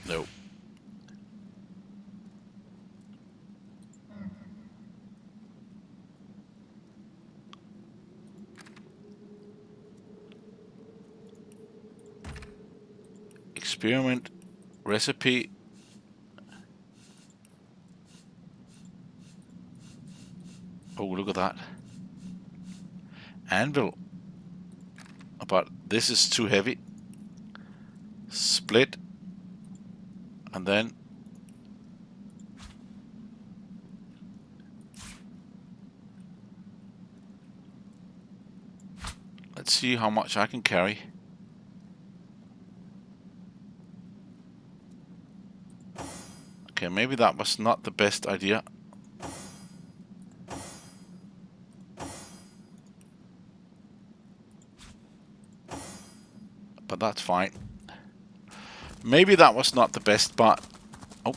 No. Experiment recipe. Oh, look at that. Anvil. But this is too heavy. Split. And then let's see how much I can carry. Okay, maybe that was not the best idea. But that's fine. Maybe that was not the best, but... Oh.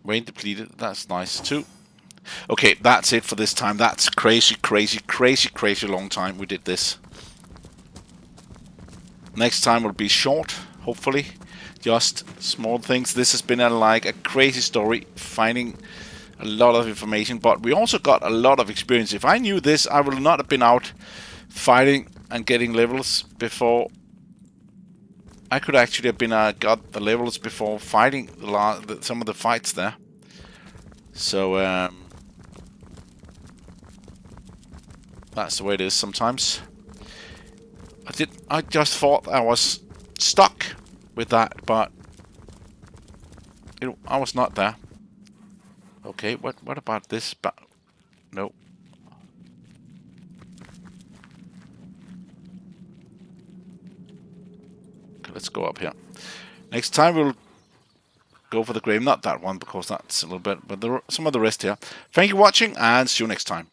Rain depleted. That's nice too. Okay, that's it for this time. That's crazy, crazy, crazy, crazy long time we did this. Next time will be short, hopefully. Just small things. This has been like a crazy story, finding a lot of information, but we also got a lot of experience. If I knew this, I would not have been out fighting and getting levels before. I could actually have been got the levels before fighting some of the fights there. So that's the way it is sometimes. I just thought I was stuck with that, but I was not there. Okay, what about this? No. Okay, let's go up here. Next time we'll go for the grave, not that one because that's a little bit, but some of the rest here. Thank you for watching and see you next time.